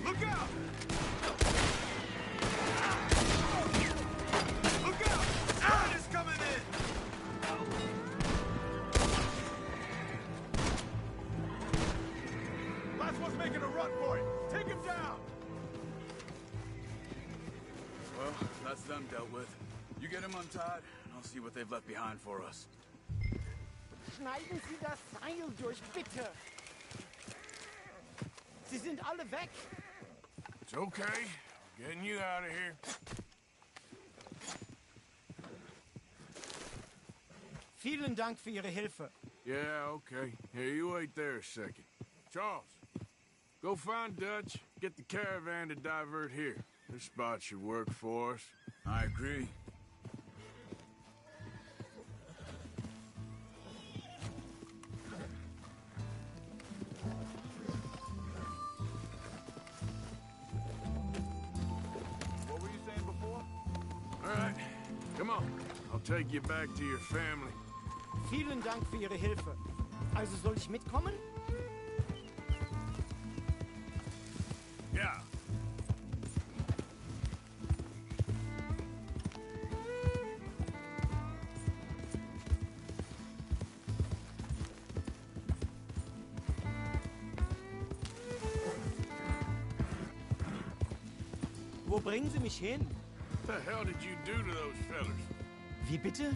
Look out! Look out! Riders coming in! them dealt with. You get them untied, and I'll see what they've left behind for us. Schneiden Sie das Seil durch, bitte! Sie sind alle weg! It's okay. We're getting you out of here. Vielen Dank für Ihre Hilfe. Yeah, okay. Here, you wait there a second. Charles, go find Dutch. Get the caravan to divert here. This spot should work for us. I agree. What were you saying before? All right, come on. I'll take you back to your family. Vielen Dank für Ihre Hilfe. Also soll ich mitkommen? Ja. Wo bringen Sie mich hin? What the hell did you do to those fellas? Wie bitte?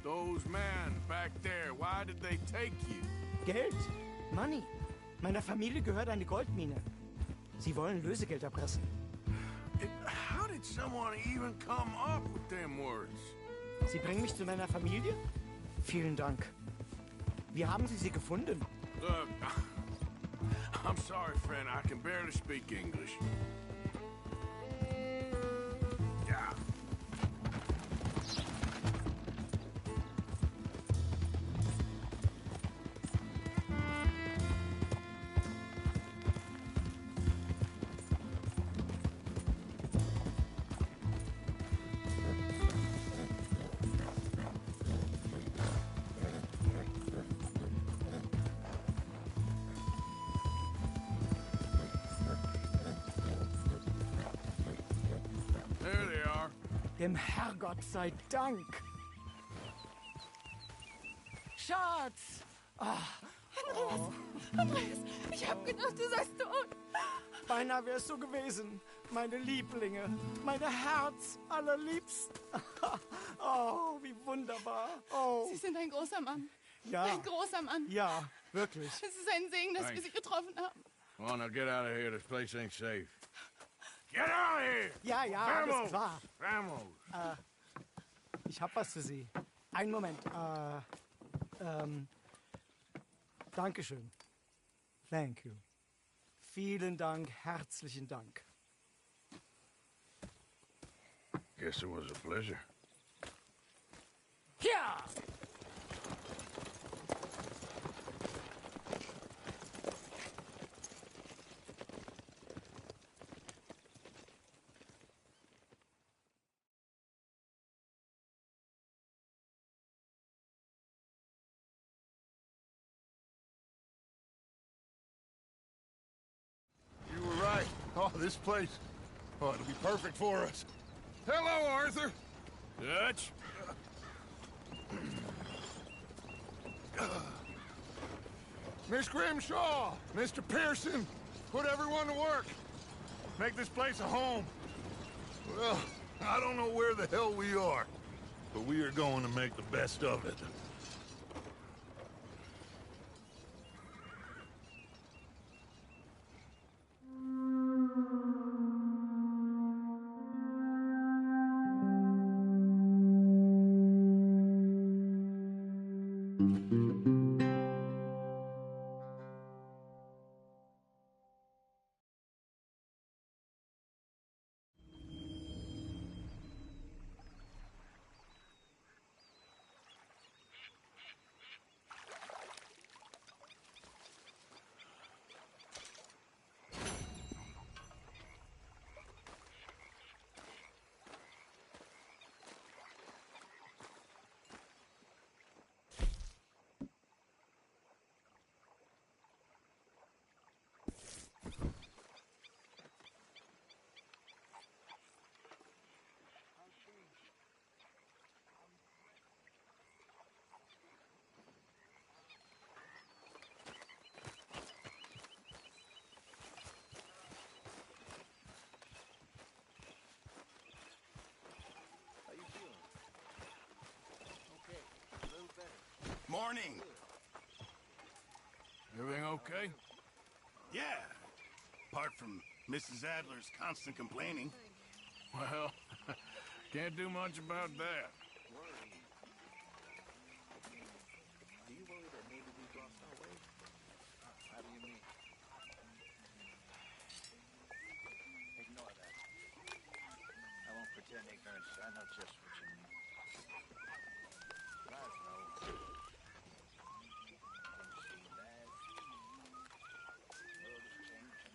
Those men back there, why did they take you? Geld. Money. Meiner Familie gehört eine Goldmine. Sie wollen Lösegeld erpressen. How did someone even come up with them words? Sie bringen mich zu meiner Familie? Vielen Dank. Wie haben Sie sie gefunden? Look, I'm sorry, friend. I can barely speak English. Yeah. There they are. Dem Herrgott sei Dank. Schatz! Andreas, ich hab gedacht, du seist tot. Beinahe wär's so gewesen. Meine Lieblinge, meine Herz allerliebsten. Oh, wie wunderbar. Oh. Sie sind ein großer Mann. Ja. Ein großer Mann. Ja, wirklich. Es ist ein Segen, dass wir Sie getroffen haben. Come on, now get out of here. This place ain't safe. Get out of here! Ja, ja, Vamos! alles klar. Vamos! Ich hab was für Sie. Einen Moment. Dankeschön. Thank you. Vielen Dank, herzlichen Dank. Guess it was a pleasure. Ja! You were right. Oh, this place. Oh, it'll be perfect for us. Hello, Arthur. Dutch? Miss Grimshaw, Mr. Pearson, put everyone to work. Make this place a home. Well, I don't know where the hell we are, but we are going to make the best of it. morning. Everything okay? Yeah. Apart from Mrs. Adler's constant complaining. Well, can't do much about that. Do you worry that maybe we've lost our way? How do you mean? Ignore that. I won't pretend ignorance. I know just what you mean. Guys know. Things seem bad. The world is changing.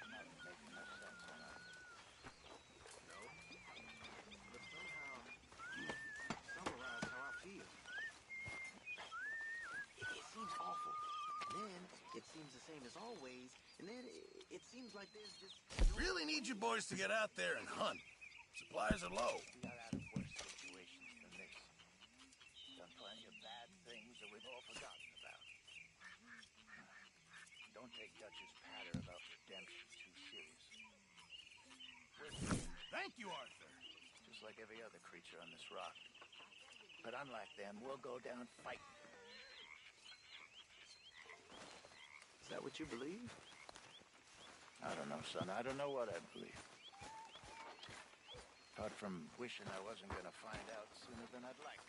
Not making no sense, am I? No. But somehow, summarize how I feel. It seems awful. Then it seems the same as always, and then it seems like there's just... Really need you boys to get out there and hunt. Supplies are low. We got out of worse situations than this. Done plenty of bad things that we've all forgotten about. Don't take Dutch's patter about redemption too seriously. Thank you, Arthur. Just like every other creature on this rock. But unlike them, we'll go down fighting. Is that what you believe? I don't know, son. I don't know what I believe. Apart from wishing I wasn't going to find out sooner than I'd like.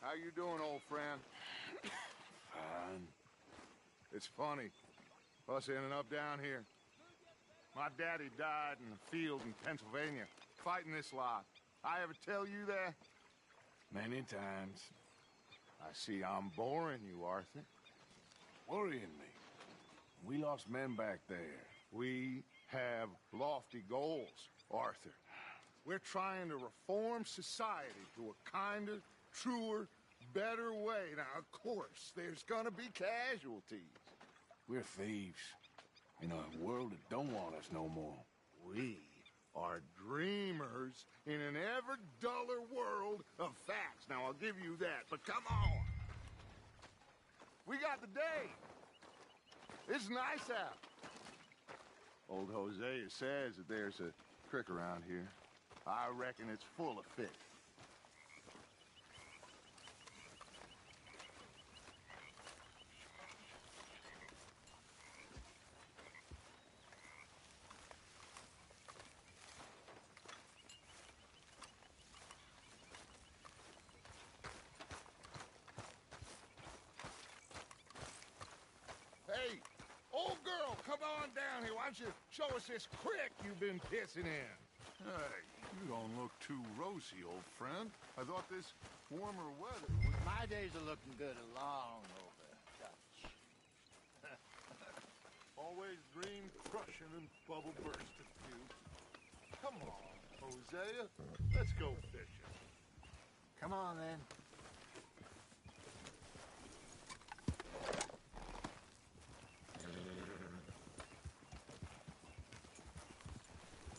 How you doing, old friend? Fine. It's funny, us ending up down here. My daddy died in the field in Pennsylvania, fighting this lot. I ever tell you that? Many times. I see I'm boring you, Arthur. Worrying me. We lost men back there. We have lofty goals, Arthur. We're trying to reform society to a kinder, truer, better way. Now, of course, there's gonna be casualties. We're thieves. In a world that don't want us no more. We are dreamers in an ever duller world of facts. Now, I'll give you that, but come on. We got the day. It's nice out. Old Hosea says that there's a creek around here. I reckon it's full of fish. Hey, old girl, come on down here. Why don't you show us this creek you've been pissing in? Hey, you don't look too rosy, old friend. I thought this warmer weather would... My days are looking good along over, Dutch. Always dream crushing and bubble bursting, you. Come on, Hosea. Let's go fishing. Come on, then.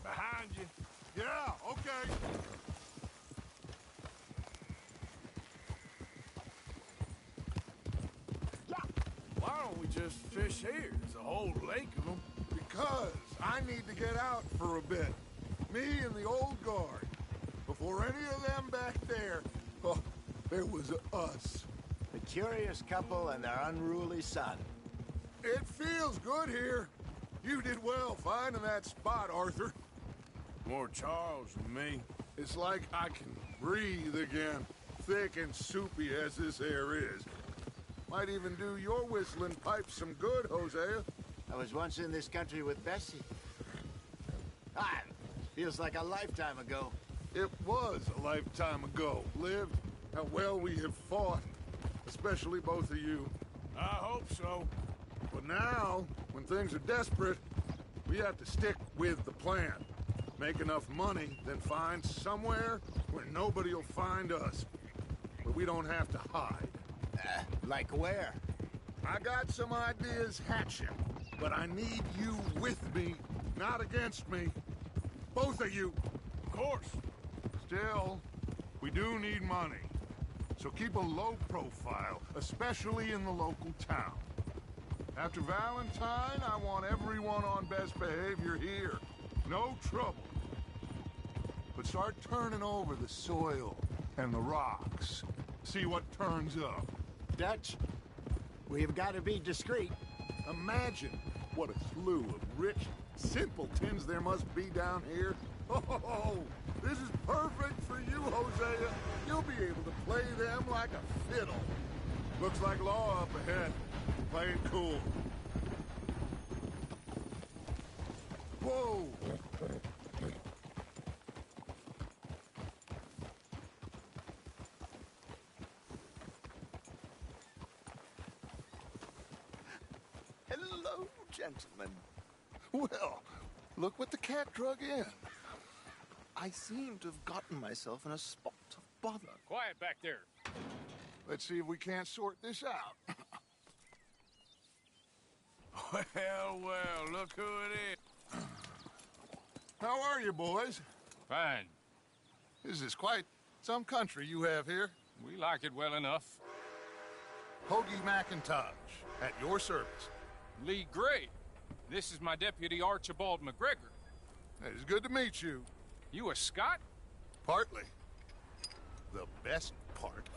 Behind you. Yeah, okay. Why don't we just fish here? There's a whole lake of them. Because I need to get out for a bit. Me and the old guard. Before any of them back there, oh, there was us. The curious couple and their unruly son. It feels good here. You did well finding that spot, Arthur. More Charles than me. It's like I can breathe again, thick and soupy as this air is. Might even do your whistling pipes some good, Hosea. I was once in this country with Bessie. Ah, feels like a lifetime ago. It was a lifetime ago. Lived, how well we have fought. Especially both of you. I hope so. But now, when things are desperate, we have to stick with the plan. Make enough money, then find somewhere where nobody will find us. Where we don't have to hide. Like where? I got some ideas hatching, but I need you with me, not against me. Both of you. Of course. Still, we do need money. So keep a low profile, especially in the local town. After Valentine, I want everyone on best behavior here. No trouble. But start turning over the soil and the rocks. See what turns up. Dutch, we've got to be discreet. Imagine what a slew of rich simpletons there must be down here. Oh, this is perfect for you, Hosea. You'll be able to play them like a fiddle. Looks like law up ahead. Play it cool. Whoa! Hello, gentlemen. Well, look what the cat drug in. I seem to have gotten myself in a spot of bother. Quiet back there. Let's see if we can't sort this out. Well, look who it is. How are you, boys? Fine. This is quite some country you have here. We like it well enough. Hoagie McIntosh, at your service. Lee Gray. This is my deputy, Archibald McGregor. It's good to meet you. You a Scot? Partly. The best part.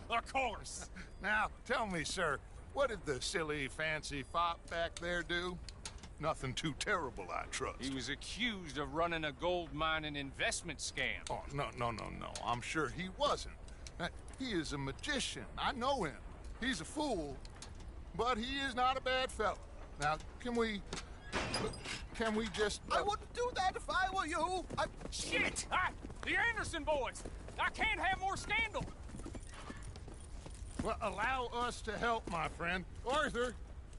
Of course. Now, tell me, sir, what did the silly, fancy fop back there do? Nothing too terrible, I trust. He was accused of running a gold mining investment scam. Oh, no. I'm sure he wasn't. He is a magician. I know him. He's a fool, but he is not a bad fellow. Now, can we just... I wouldn't do that if I were you. Shit! The Anderson boys! I can't have more scandal! Well, allow us to help, my friend. Arthur!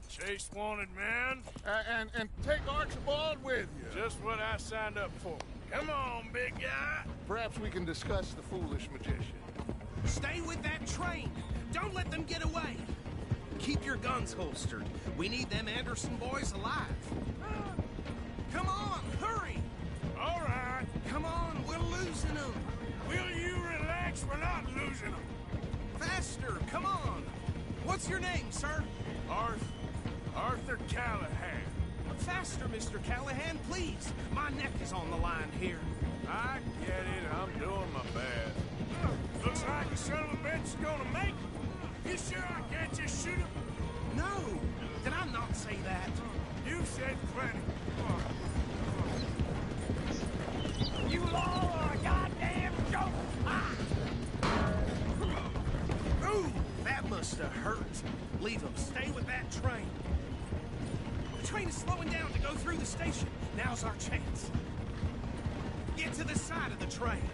Chase wanted man. And take Archibald with you. Just what I signed up for. Come on, big guy. Perhaps we can discuss the foolish magician. Stay with that train. Don't let them get away. Keep your guns holstered. We need them Anderson boys alive. Come on, hurry! All right. Come on, we're losing them. Will you relax? We're not losing them. Faster, come on. What's your name, sir? Arthur Callahan. Faster, Mr. Callahan, please. My neck is on the line here. I get it. I'm doing my best. Looks like the son of a bitch is gonna make it. You sure I can't just shoot him? No. Did I not say that? You said plenty. You all are a goddamn joke! Ooh, that must have hurt. Leave them. Stay with that train. The train is slowing down to go through the station. Now's our chance. Get to the side of the train.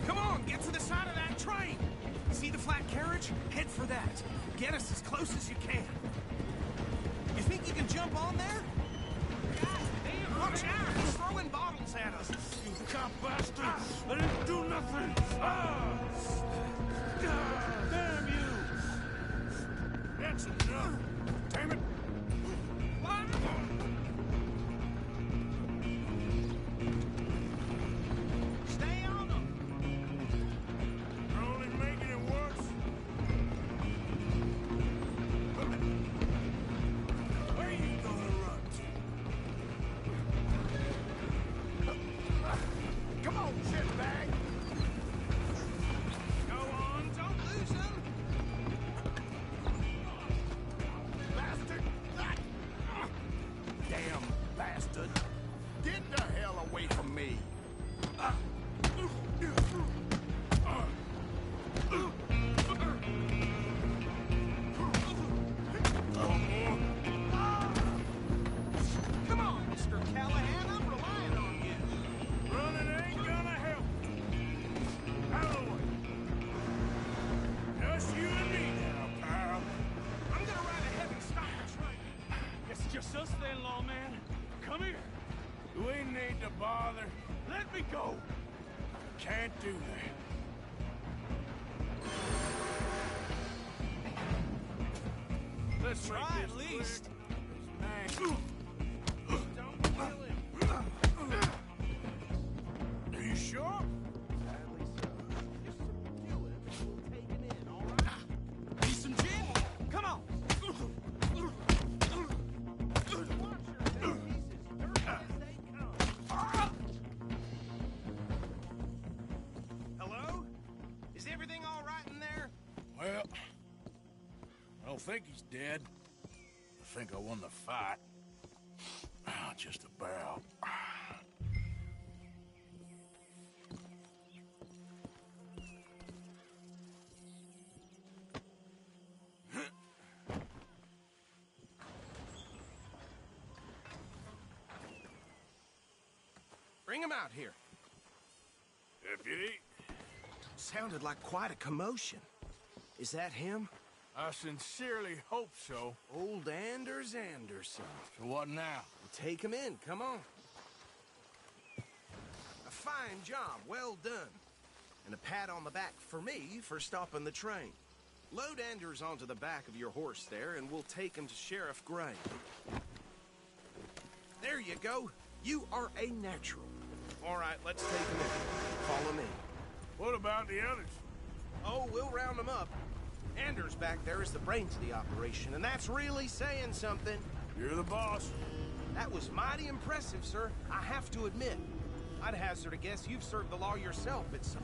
Come on, get to the side of that train. See the flat carriage? Head for that. Get us as close as you can. You think you can jump on there? Damn, watch out! He's throwing bottles at us. You cop bastard! I didn't do nothing! Damn you! That's enough! Damn it! Stay on them! You're only making it worse. Where are you gonna run to? Come on, shitbag! Go on, don't lose them! Father, Let me go! can't do that. Let's Try make at this least. quick. Don't kill him! Are you sure? Sadly so. Just some tequila and we'll take it in, all right? Need some gin? Come on. Hello? Is everything all right in there? Well, I don't think he's dead. I think I won the fight. Just about. Bring him out here. Deputy, Sounded like quite a commotion. Is that him? I sincerely hope so. Old Anders Anderson. So what now? Take him in, come on. A fine job, well done. And a pat on the back for me for stopping the train. Load Anders onto the back of your horse there, and we'll take him to Sheriff Gray. There you go. You are a natural. All right, let's take him in. Follow me. What about the others? Oh, we'll round them up. Anders back there is the brains of the operation, and that's really saying something. You're the boss. That was mighty impressive, sir. I have to admit. I'd hazard a guess you've served the law yourself at some...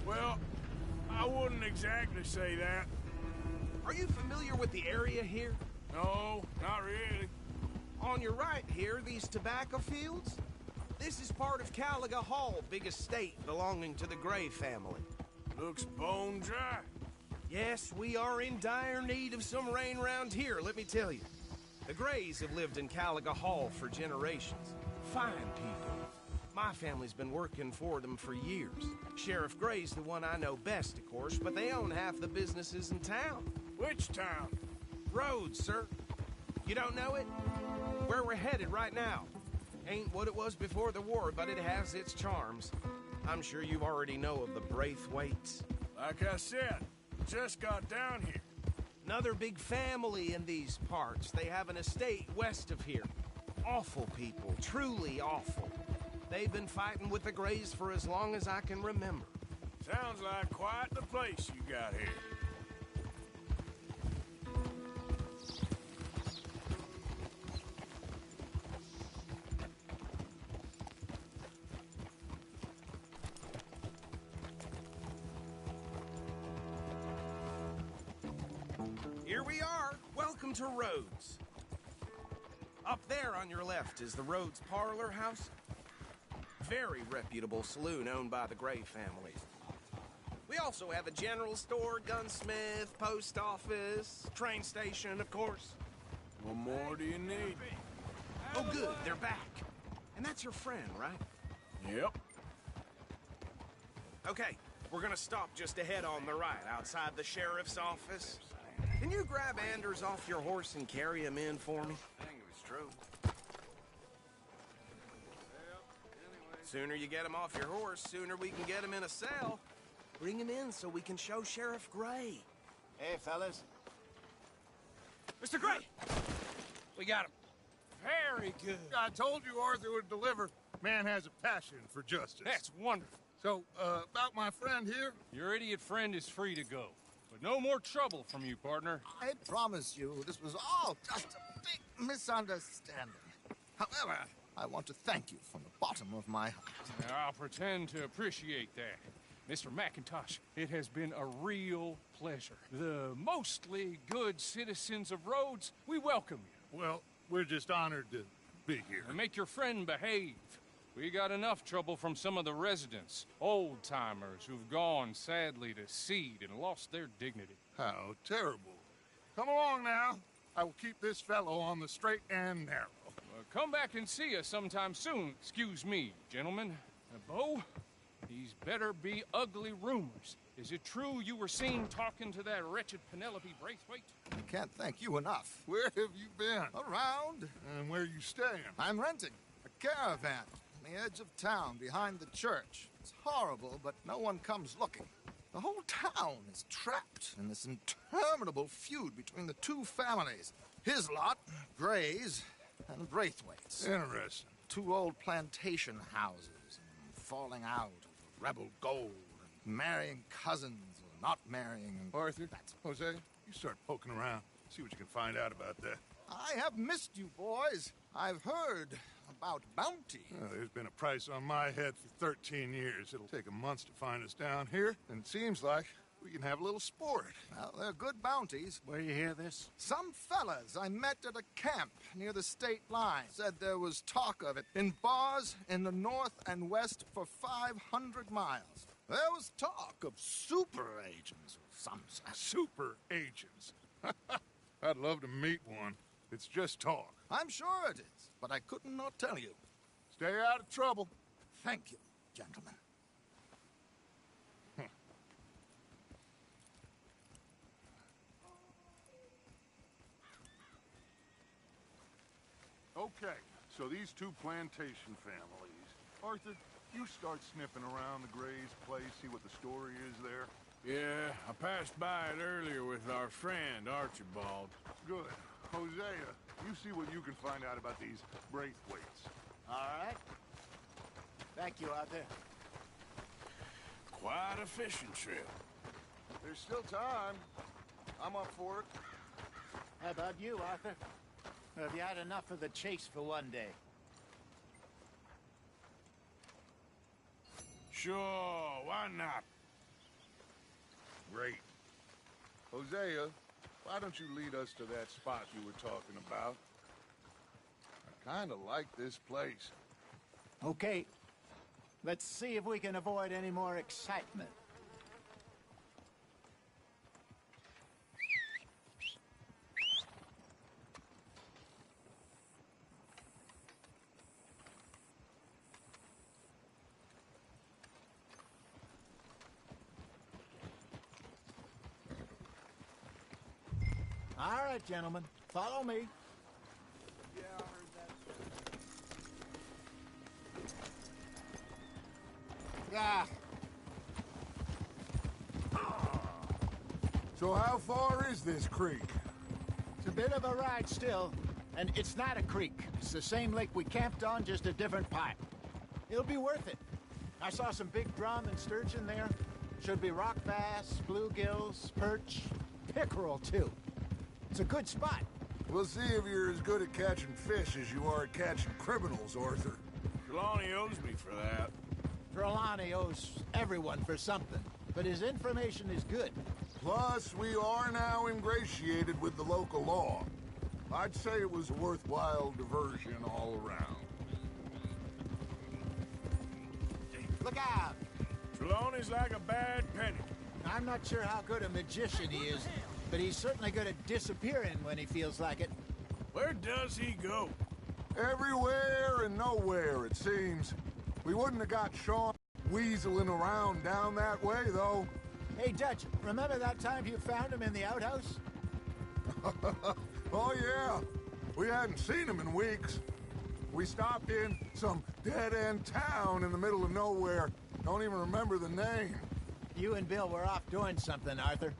Well, I wouldn't exactly say that. Are you familiar with the area here? No, not really. On your right here, these tobacco fields? This is part of Caliga Hall, big estate belonging to the Gray family. Looks bone dry. Yes, we are in dire need of some rain round here, let me tell you. The Grays have lived in Caliga Hall for generations. Fine people. My family's been working for them for years. Sheriff Gray's the one I know best, of course, but they own half the businesses in town. Which town? Rhodes, sir. You don't know it? Where we're headed right now. Ain't what it was before the war, but it has its charms. I'm sure you already know of the Braithwaites. Like I said, just got down here. Another big family in these parts. They have an estate west of here. Awful people, truly awful. They've been fighting with the Grays for as long as I can remember. Sounds like quite the place you got here. Here we are. Welcome to Rhodes. Up there on your left is the Rhodes Parlor House. Very reputable saloon owned by the Gray family. We also have a general store, gunsmith, post office, train station, of course. What more do you need? Oh, good. They're back. And that's your friend, right? Yep. Okay, we're gonna stop just ahead on the right, outside the sheriff's office. Can you grab Anders off your horse and carry him in for me? I think it was true. Sooner you get him off your horse, sooner we can get him in a cell. Bring him in so we can show Sheriff Gray. Hey, fellas. Mr. Gray! We got him. Very good. I told you Arthur would deliver. Man has a passion for justice. That's wonderful. So, about my friend here? Your idiot friend is free to go. But no more trouble from you, partner. I promise you, this was all just a big misunderstanding. However, I want to thank you from the bottom of my heart. I'll pretend to appreciate that. Mr. McIntosh, it has been a real pleasure. The mostly good citizens of Rhodes, we welcome you. Well, we're just honored to be here. And make your friend behave. We got enough trouble from some of the residents, old-timers who've gone, sadly, to seed and lost their dignity. How terrible. Come along now. I will keep this fellow on the straight and narrow. come back and see us sometime soon. Excuse me, gentlemen. Bo, these better be ugly rumors. Is it true you were seen talking to that wretched Penelope Braithwaite? I can't thank you enough. Where have you been? Around. And where you staying? I'm renting a caravan on the edge of town behind the church. It's horrible, but no one comes looking. The whole town is trapped in this interminable feud between the two families. His lot, Gray's, and Braithwaite's. Interesting. Two old plantation houses, and falling out of rebel gold, and marrying cousins, or not marrying, and... Arthur, Jose, you start poking around. See what you can find out about that. I have missed you, boys. I've heard about bounty. There's been a price on my head for 13 years. It'll take a month to find us down here, and it seems like we can have a little sport. Well, they're good bounties. Where you hear this? Some fellas I met at a camp near the state line said there was talk of it in bars in the north and west for 500 miles. There was talk of super agents of some sort. Super agents? I'd love to meet one. It's just talk. I'm sure it is, but I couldn't not tell you. Stay out of trouble. Thank you, gentlemen. Okay, so these two plantation families. Arthur, you start sniffing around the Gray's place, see what the story is there. Yeah, I passed by it earlier with our friend, Archibald. Good. Hosea, you see what you can find out about these Braithwaites. All right. Thank you, Arthur. Quite a fishing trip. There's still time. I'm up for it. How about you, Arthur? Or have you had enough of the chase for one day? Sure, why not? Great. Hosea, why don't you lead us to that spot you were talking about? I kind of like this place. Okay. Let's see if we can avoid any more excitement. All right, gentlemen, follow me. Yeah, I heard that. So how far is this creek? It's a bit of a ride still, and it's not a creek. It's the same lake we camped on, just a different pipe. It'll be worth it. I saw some big drum and sturgeon there. Should be rock bass, bluegills, perch, pickerel, too. It's a good spot. We'll see if you're as good at catching fish as you are at catching criminals, Arthur. Trelawney owes me for that. Trelawney owes everyone for something, but his information is good. Plus, we are now ingratiated with the local law. I'd say it was a worthwhile diversion all around. Look out! Trelawney's like a bad penny. I'm not sure how good a magician he is, but he's certainly good at disappearing when he feels like it. Where does he go? Everywhere and nowhere, it seems. We wouldn't have got Sean weaseling around down that way, though. Hey, Dutch, remember that time you found him in the outhouse? Oh, yeah. We hadn't seen him in weeks. We stopped in some dead-end town in the middle of nowhere. Don't even remember the name. You and Bill were off doing something, Arthur.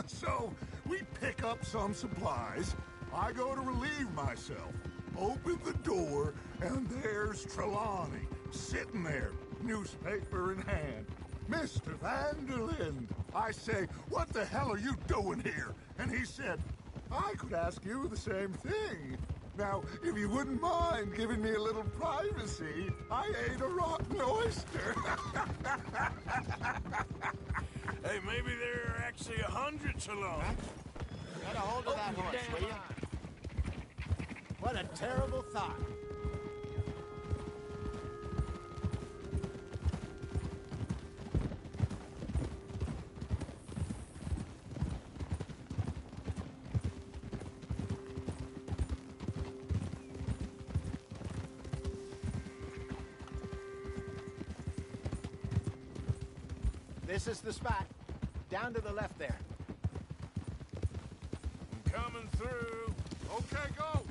So, we pick up some supplies. I go to relieve myself. Open the door, and there's Trelawney, sitting there, newspaper in hand. Mr. Van der Linde. I say, what the hell are you doing here? And he said, I could ask you the same thing. Now, if you wouldn't mind giving me a little privacy, I ate a rotten oyster. Hey, maybe there are actually 100 Trelawney. Get a hold of that horse, will you? What a terrible thought. This is the spot. Down to the left there. I'm coming through. Okay, go.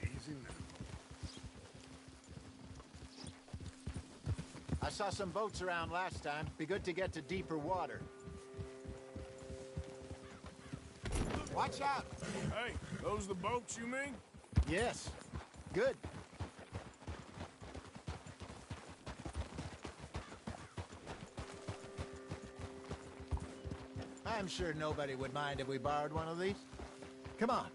Easy now. I saw some boats around last time. Be good to get to deeper water. Watch out! Hey, those the boats you mean? Yes. Good. I'm sure nobody would mind if we borrowed one of these. Come on.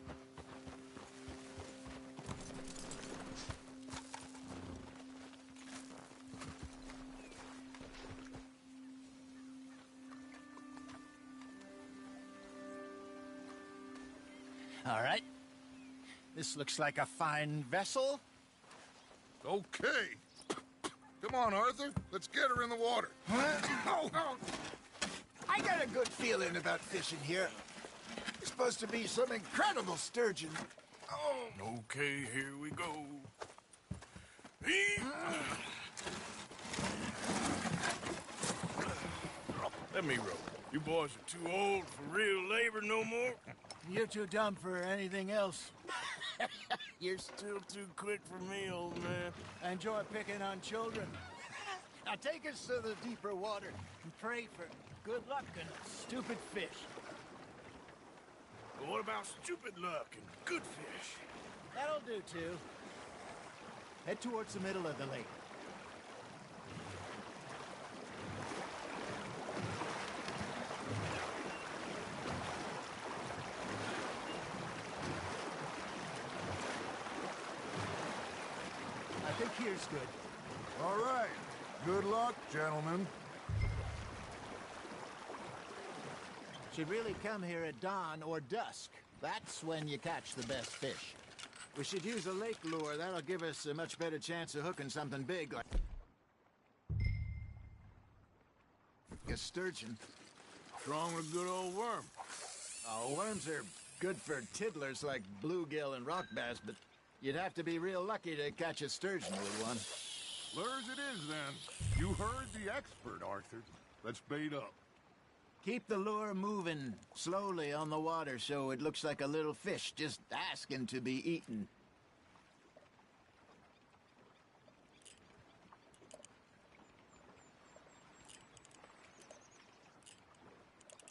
All right. This looks like a fine vessel. Okay. Come on, Arthur. Let's get her in the water. Oh. I got a good feeling about fishing here. It's supposed to be some incredible sturgeon. Oh. Okay, here we go. Let me row. You boys are too old for real labor no more. You're too dumb for anything else. You're still too quick for me, old man. Enjoy picking on children. Now take us to the deeper water and pray for good luck and stupid fish. But what about stupid luck and good fish? That'll do, too. Head towards the middle of the lake. I think here's good. All right. Good luck, gentlemen. Should really come here at dawn or dusk. That's when you catch the best fish. We should use a lake lure. That'll give us a much better chance of hooking something big like a sturgeon. What's wrong with a good old worm? Oh, worms are good for tiddlers like bluegill and rock bass, but you'd have to be real lucky to catch a sturgeon with one. Lures it is, then. You heard the expert, Arthur. Let's bait up. Keep the lure moving slowly on the water so it looks like a little fish just asking to be eaten.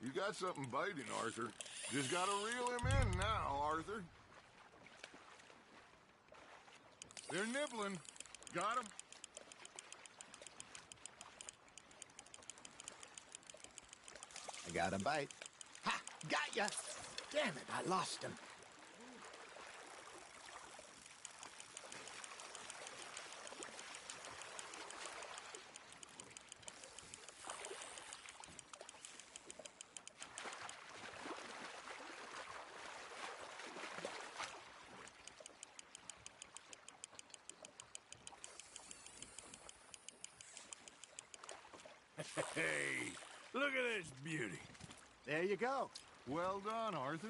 You got something biting, Arthur. Just gotta reel him in now, Arthur. They're nibbling. Got him. I got a bite. Ha! Got ya! Damn it, I lost him. Hey, look at this beauty. There you go. Well done, Arthur.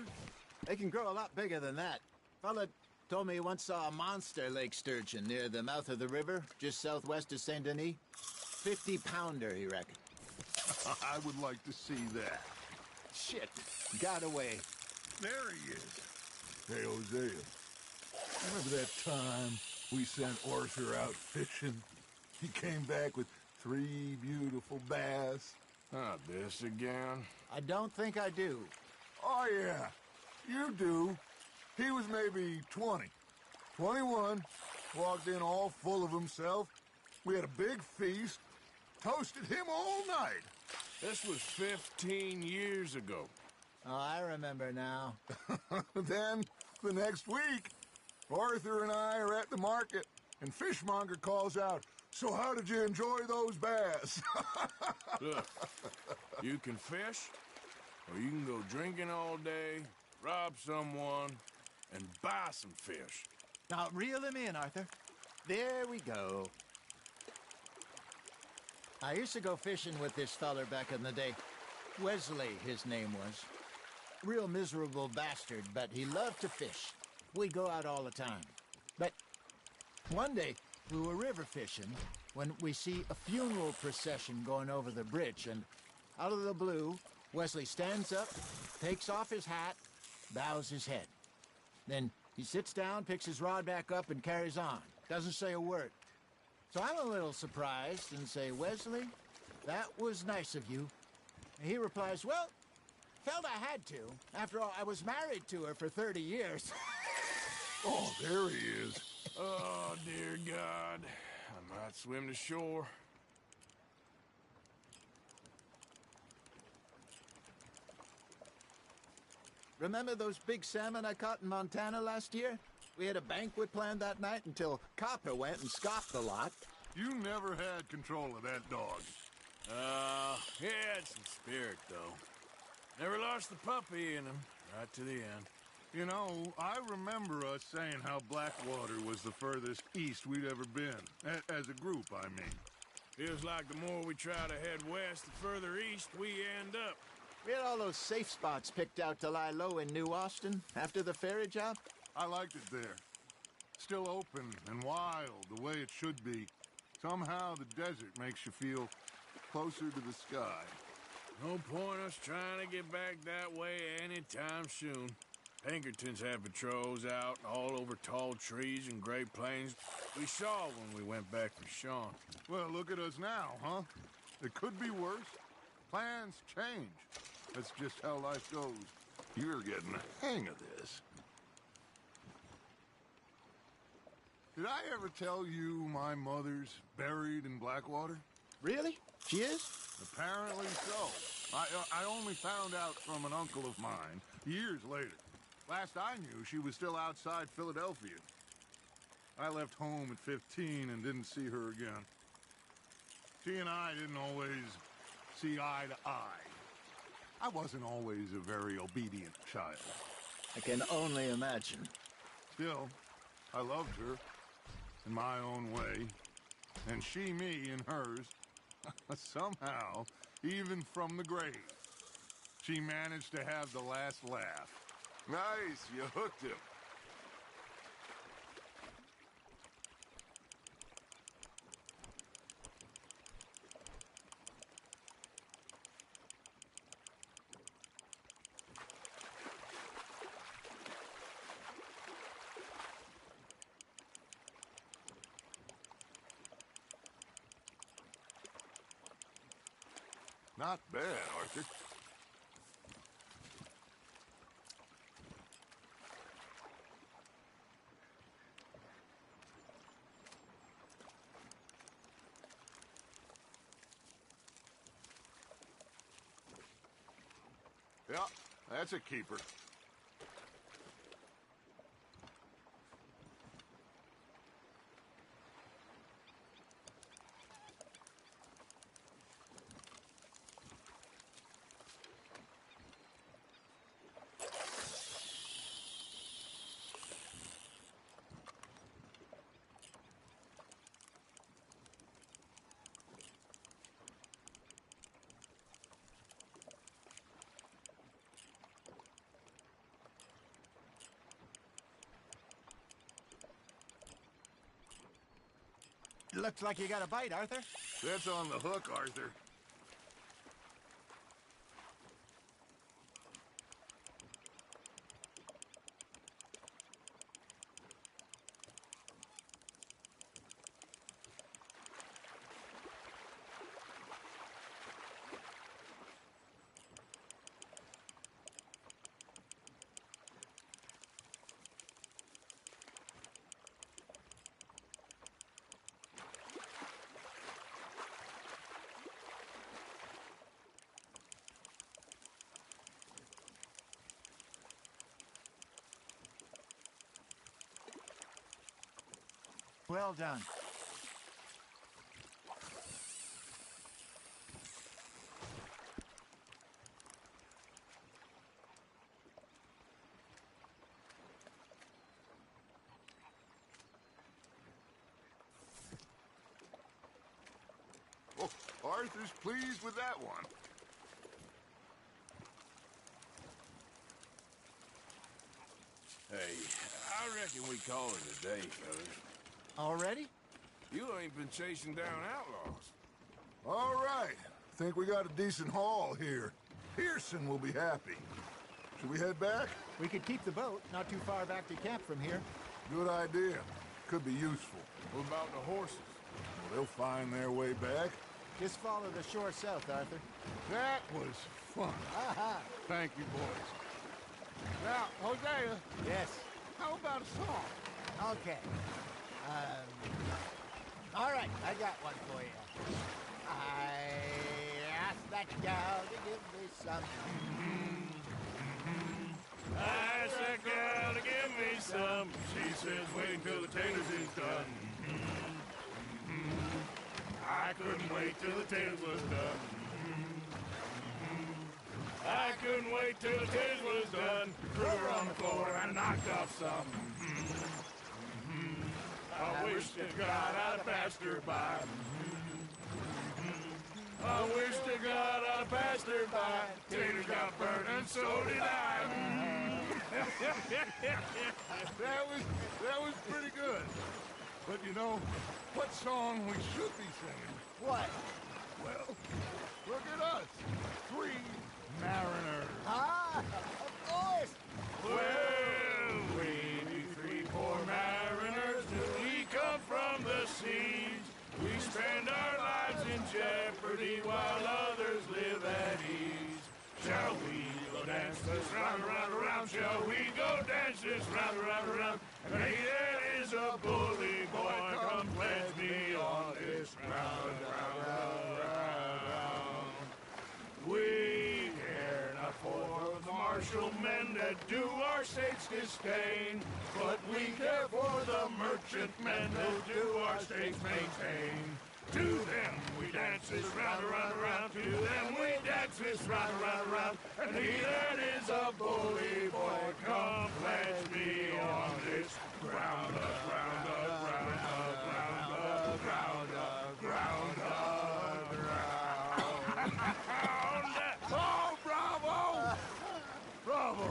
They can grow a lot bigger than that. Fella told me he once saw a monster lake sturgeon near the mouth of the river, just southwest of Saint Denis. 50-pounder, he reckoned. I would like to see that. Shit, got away. There he is. Hey, Hosea. Remember that time we sent Arthur out fishing? He came back with 3 beautiful bass. Not this again. I don't think I do. Oh, yeah. You do. He was maybe 20. 21. Walked in all full of himself. We had a big feast. Toasted him all night. This was 15 years ago. Oh, I remember now. Then, the next week, Arthur and I are at the market, and Fishmonger calls out, "So how did you enjoy those bass?" Look, you can fish, or you can go drinking all day, rob someone, and buy some fish. Now, reel him in, Arthur. There we go. I used to go fishing with this feller back in the day. Wesley, his name was. real miserable bastard, but he loved to fish. We'd go out all the time. But one day, we were river fishing when we see a funeral procession going over the bridge, and out of the blue, Wesley stands up, takes off his hat, bows his head. Then he sits down, picks his rod back up, and carries on. Doesn't say a word. So I'm a little surprised and say, Wesley, that was nice of you. And he replies, well, felt I had to. After all, I was married to her for 30 years. Oh, there he is. Oh, dear God. I might swim to shore. Remember those big salmon I caught in Montana last year? We had a banquet planned that night until Copper went and scoffed a lot. You never had control of that dog. He had some spirit, though. Never lost the puppy in him, right to the end. You know, I remember us saying how Blackwater was the furthest east we'd ever been. As a group, I mean. Feels like the more we try to head west, the further east we end up. We had all those safe spots picked out to lie low in New Austin after the ferry job. I liked it there. Still open and wild, the way it should be. Somehow the desert makes you feel closer to the sky. No point us trying to get back that way anytime soon. Pinkertons have patrols out all over tall trees and Great Plains. We saw when we went back for Sean. Well, look at us now, huh? It could be worse. Plans change. That's just how life goes. You're getting the hang of this. Did I ever tell you my mother's buried in Blackwater? Really? She is? Apparently so. I only found out from an uncle of mine years later. Last I knew, she was still outside Philadelphia. I left home at 15 and didn't see her again. She and I didn't always see eye to eye. I wasn't always a very obedient child. I can only imagine. Still, I loved her in my own way, and she me in hers. Somehow, even from the grave, she managed to have the last laugh. Nice, you hooked him. Not bad, Arthur. Yeah, that's a keeper. Looks like you got a bite, Arthur. That's on the hook, Arthur. Well done. Oh, Arthur's pleased with that one. Hey, I reckon we call it a day, fellas. Already? You ain't been chasing down outlaws. All right. Think we got a decent haul here. Pearson will be happy. Should we head back? We could keep the boat, not too far back to camp from here. Good idea. Could be useful. What about the horses? Well, they'll find their way back. Just follow the shore south, Arthur. That was fun. Thank you, boys. Now, Hosea. Yes? How about a song? Okay. All right, I got one for you. I asked that gal to give me some. I asked that girl to give me some. She says wait till the taters is done. I couldn't wait till the taters was done. I couldn't wait till the taters was done. Threw her on the floor and knocked off some. I wish to God I'd passed her by. I wish to God I'd passed her by. Taters got burned and so did I. That was pretty good. But you know, what song we should be singing? What? Well, look at us. 3 mariners. Ah, of course. Well, we be 3 poor mariners. We come from the seas. We spend our lives in jeopardy while others live at ease. Shall we go dance this round, around, around? Shall we go dance this round, around, around? And hey, there is a bully boy, come pledge me on this round, round, round, round. We care not for the martial men that do our state's disdain, but we care for the merchant men that do our state's maintain. To them we dance this round, around, around. To them we dance this round, around, around. And he that is a bully boy, come pledge me on this ground up, ground up, ground up, ground up, ground up, ground up, ground up. Oh, bravo! Bravo!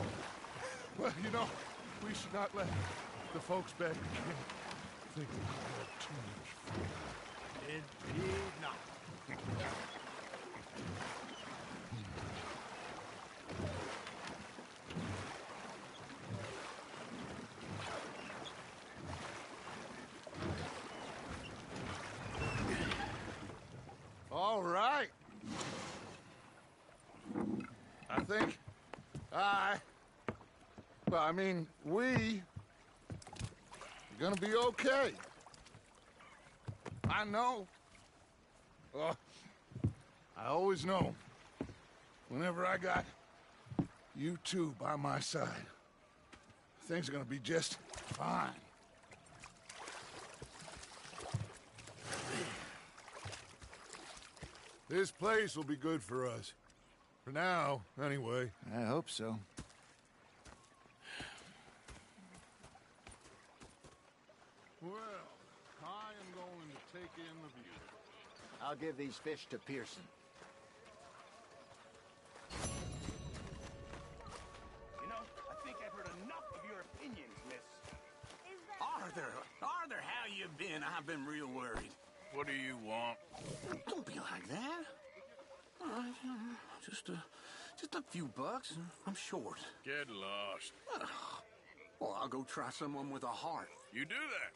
Well, you know, we should not let the folks back in camp think we have too much fun. Indeed not. All right. I think we are gonna be okay. I know. I always know. Whenever I got you two by my side, things are gonna be just fine. This place will be good for us. For now, anyway. I hope so. Well, I am going to take in the view. I'll give these fish to Pearson. You know, I think I've heard enough of your opinions, miss. Arthur, how you been? I've been real worried. What do you want? Don't be like that. All right, just a few bucks. I'm short. Get lost. Well, I'll go try someone with a heart. You do that.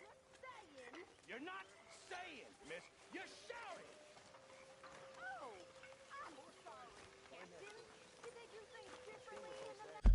You're not saying, miss. You're shouting. Oh, I'm sorry, Captain. Did they do things differently in the...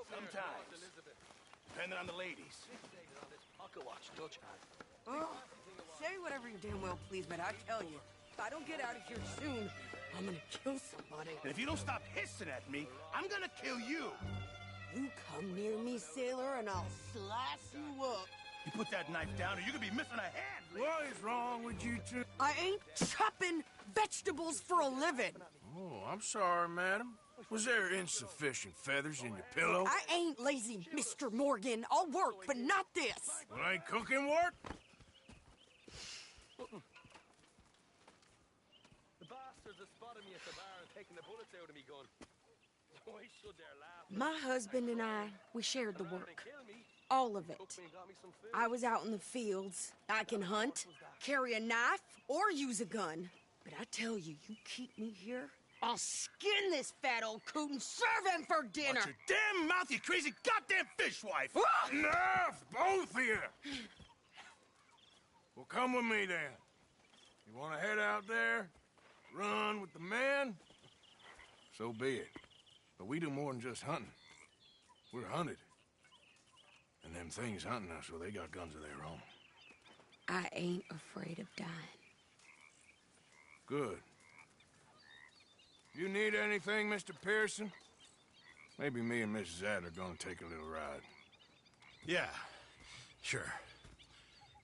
Sometimes depending on the ladies. Pocket watch Dutch had. Oh, say whatever you damn well please, but I tell you, if I don't get out of here soon, I'm gonna kill somebody. And if you don't stop hissing at me, I'm gonna kill you. You come near me, sailor, and I'll slice you up. You put that knife down or you're gonna be missing a hand. What is wrong with you two? I ain't chopping vegetables for a living. Oh, I'm sorry, madam. Was there insufficient feathers in your pillow? I ain't lazy, Mr. Morgan. I'll work, but not this. Well, ain't cooking work? The bastards have spotted me at the bar and taken the bullets out of me gun. Why should they laugh? My husband and I, we shared the work. All of it. I was out in the fields. I can hunt, carry a knife, or use a gun. But I tell you, you keep me here, I'll skin this fat old coot and serve him for dinner. Watch your damn mouth, you crazy goddamn fishwife! Enough, both of you! Well, come with me then. You want to head out there, run with the men? So be it. But we do more than just hunting. We're hunted. And them things hunting us, well, they got guns of their own. I ain't afraid of dying. Good. You need anything, Mr. Pearson? Maybe me and Mrs. Ad are gonna take a little ride. Yeah, sure.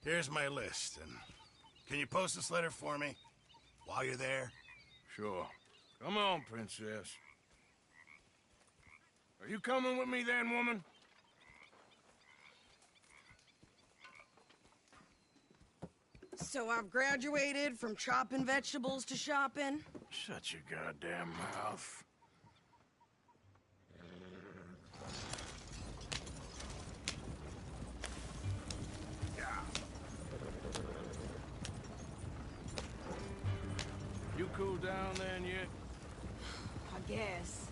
Here's my list, and can you post this letter for me while you're there? Sure. Come on, Princess. Are you coming with me then, woman? So I've graduated from chopping vegetables to shopping? Shut your goddamn mouth. You cool down then yet? I guess.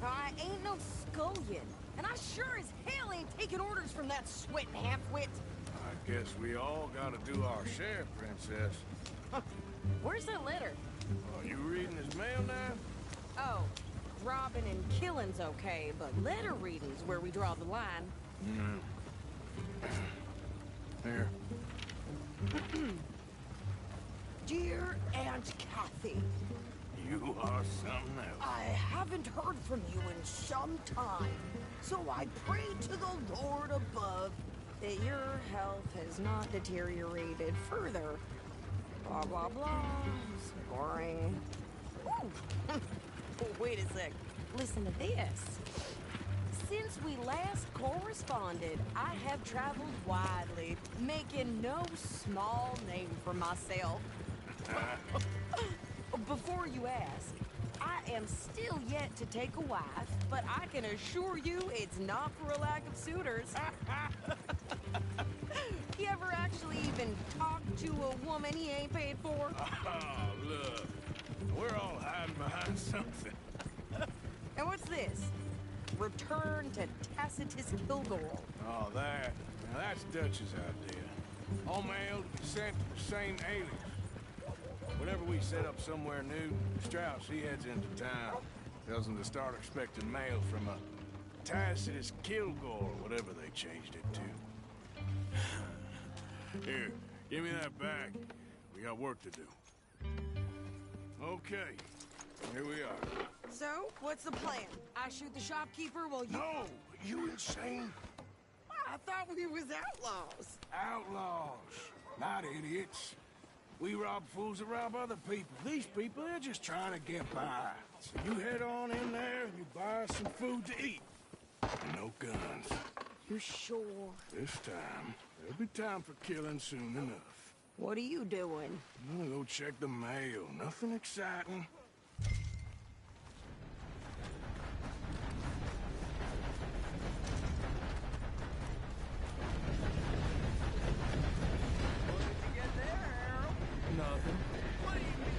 I ain't no scullion, and I sure as hell ain't taking orders from that sweating half-wit. I guess we all gotta do our share, Princess. Where's that letter? Are you reading his mail now? Oh, robbing and killing's okay, but letter reading's where we draw the line. Here. Dear Aunt Kathy. You are something else. I haven't heard from you in some time, so I pray to the Lord above that your health has not deteriorated further. Blah, blah, blah. Scoring. Ooh. Wait a sec. Listen to this. Since we last corresponded, I have traveled widely, making no small name for myself. Before you ask, I am still yet to take a wife, but I can assure you it's not for a lack of suitors. You ever actually even talk to a woman he ain't paid for? Oh, look. We're all hiding behind something. And what's this? Return to Tacitus Kilgore. Oh, that. Now, that's Dutch's idea. All mail to be sent to the same alias. Whenever we set up somewhere new, Strauss, he heads into town. Tells them to start expecting mail from a Tacitus Kilgore, whatever they changed it to. Here, give me that back. We got work to do. Okay, here we are. So, what's the plan? I shoot the shopkeeper while you... No! You insane? I thought we was outlaws. Outlaws, not idiots. We rob fools that rob other people. These people, they're just trying to get by. So you head on in there and you buy some food to eat. No guns. You sure? This time, there'll be time for killing soon enough. What are you doing? I'm gonna go check the mail. Nothing exciting. Nothing. What do you mean?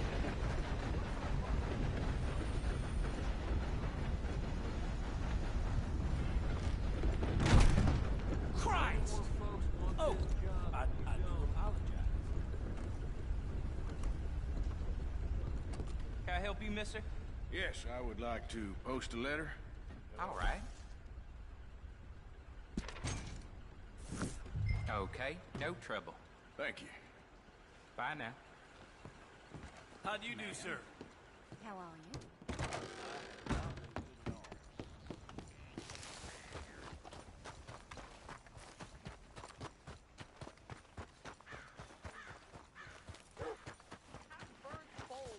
Christ! Oh, I apologize. Can I help you, mister? Yes, I would like to post a letter. All right. Okay, no trouble. Thank you. Bye now. How do you do, sir? How are you?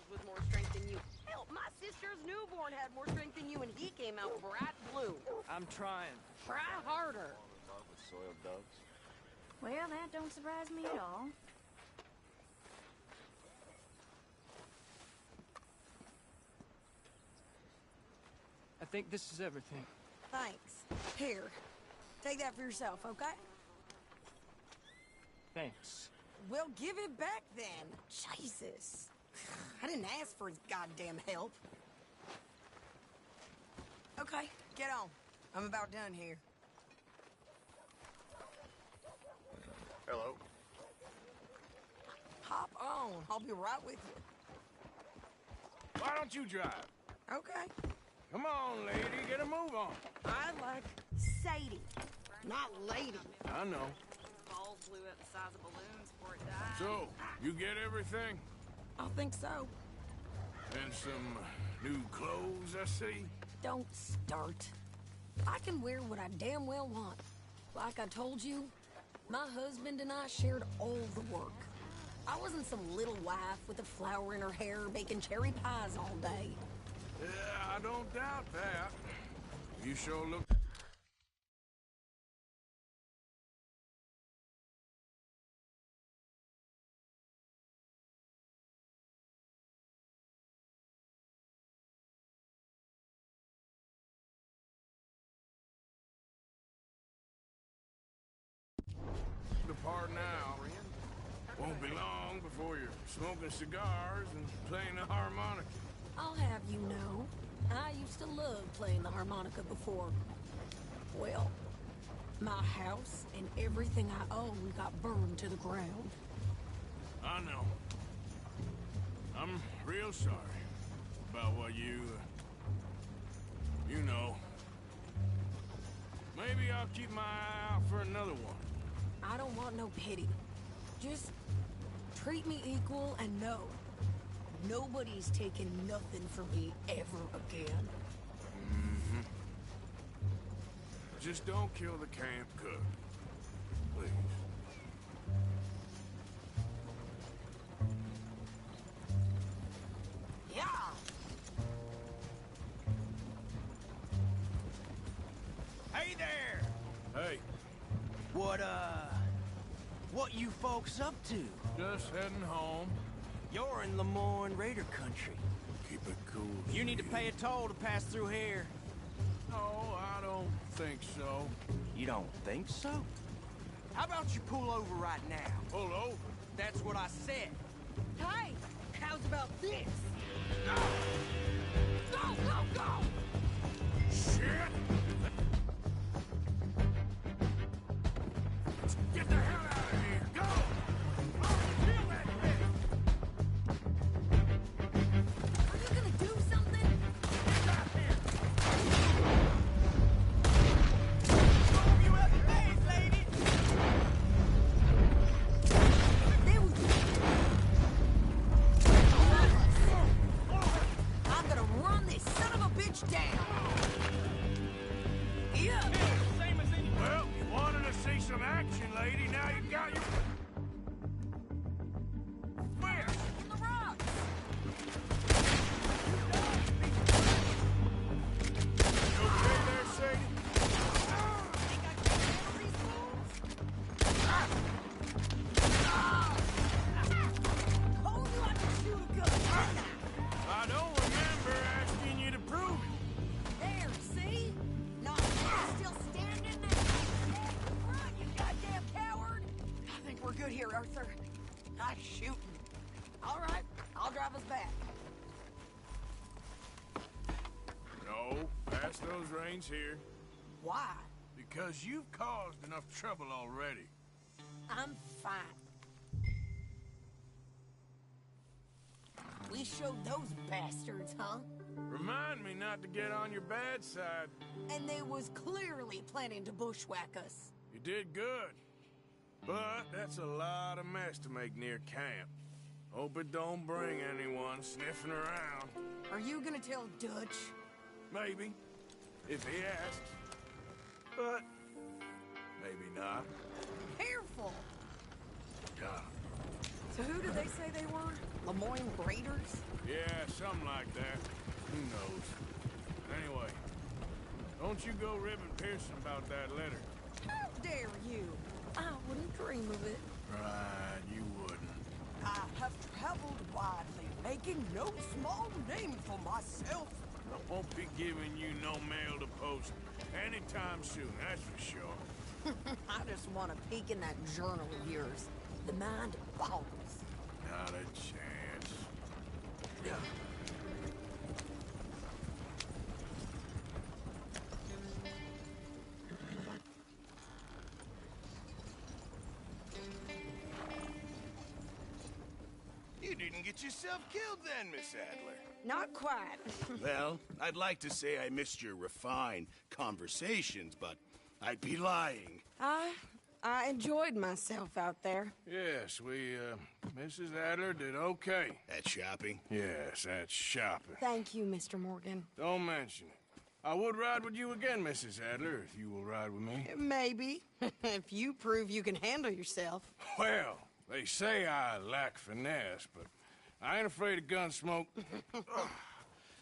With more strength than you. Hell, my sister's newborn had more strength than you, and he came out bright blue. I'm trying. Try harder. Soiled doves. Well, that don't surprise me at all. I think this is everything. Thanks. Here, take that for yourself, okay? Thanks. Well, give it back then. Jesus. I didn't ask for his goddamn help. Okay, get on. I'm about done here. Hello. Hop on. I'll be right with you. Why don't you drive? Okay. Come on, lady, get a move on. I like Sadie, not lady. I know. Balls blew up the size of balloons before it died. So, you get everything? I think so. And some new clothes, I see? Don't start. I can wear what I damn well want. Like I told you, my husband and I shared all the work. I wasn't some little wife with a flower in her hair baking cherry pies all day. Yeah, I don't doubt that. You sure look... the part now. Won't be long before you're smoking cigars and playing the harmonica. I'll have you know, I used to love playing the harmonica before. Well, my house and everything I own got burned to the ground. I know. I'm real sorry about what you know. Maybe I'll keep my eye out for another one. I don't want no pity. Just treat me equal and know nobody's taking nothing from me ever again. Mm-hmm. Just don't kill the camp cook. Please. Yeah! Hey there! Hey. What you folks up to? Just heading home. You're in Lemoyne Raider country. Keep it cool. You need to pay a toll to pass through here. No, I don't think so. You don't think so? How about you pull over right now? Pull over? That's what I said. Hey, how's about this? No! Go, go, go! Shit! Get the hell out of here! Go! Kill that bitch! Are you gonna do something? Stop him! You up your face, lady! There we go. I'm gonna run this son of a bitch down. Yeah. Same as any. Well, you wanted to see some action, lady. Now you got your... Where? On the rocks. You okay there, Sadie? Think I can handle these fools? Told you I could shoot a gun. I don't remember asking you to prove it. There, see? No, still standing there. Run, you goddamn coward! I think we're good here, Arthur. Not shooting. All right, I'll drive us back. No, pass those reins here. Why? Because you've caused enough trouble already. I'm fine. We showed those bastards, huh? Remind me not to get on your bad side. And they was clearly planning to bushwhack us. You did good. But that's a lot of mess to make near camp. Hope it don't bring anyone sniffing around. Are you gonna tell Dutch? Maybe, if he asks. But maybe not. Careful! God. So who did they say they were? Lemoyne Raiders? Yeah, something like that. Who knows? Anyway, don't you go ribbing Pearson about that letter. How dare you? I wouldn't dream of it. Right, you wouldn't. I have traveled widely, making no small name for myself. I won't be giving you no mail to post anytime soon, that's for sure. I just want to peek in that journal of yours. The mind boggles. Not a chance. Yeah. You didn't get yourself killed then, Miss Adler. Not quite. Well, I'd like to say I missed your refined conversations, but I'd be lying. I enjoyed myself out there. Yes, Mrs. Adler did okay. At shopping? Yes, at shopping. Thank you, Mr. Morgan. Don't mention it. I would ride with you again, Mrs. Adler, if you will ride with me. Maybe. If you prove you can handle yourself. Well, they say I lack finesse, but I ain't afraid of gun smoke.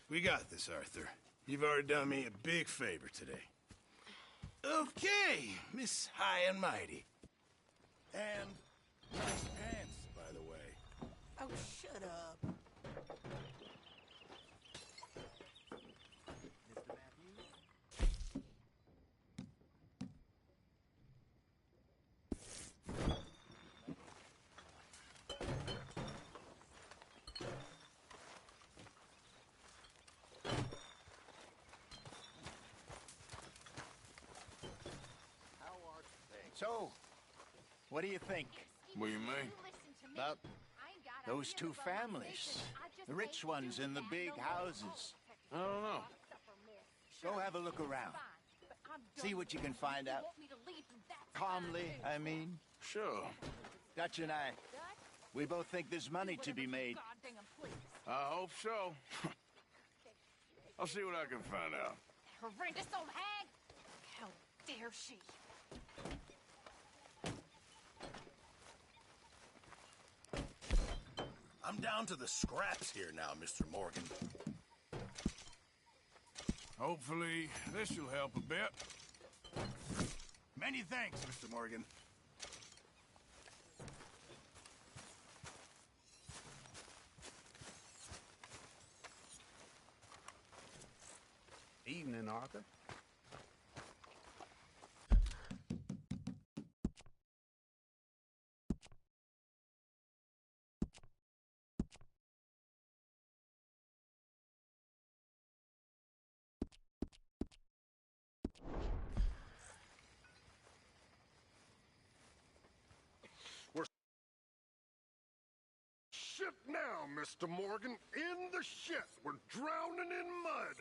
We got this, Arthur. You've already done me a big favor today. Okay, Miss High and Mighty. And nice pants, by the way. Oh, shut up. So, what do you think? What do you mean? About those two families. The rich ones in the big houses. I don't know. Go have a look around. See what you can find out. Calmly, I mean. Sure. Dutch and I, we both think there's money to be made. I hope so. I'll see what I can find out. Horrendous old hag! How dare she? I'm down to the scraps here now, Mr. Morgan. Hopefully, this will help a bit. Many thanks, Mr. Morgan. Evening, Arthur. Shit now, Mr. Morgan. In the shit. We're drowning in mud.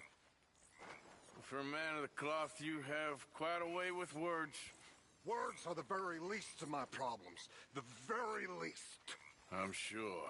For a man of the cloth, you have quite a way with words. Words are the very least of my problems. The very least. I'm sure.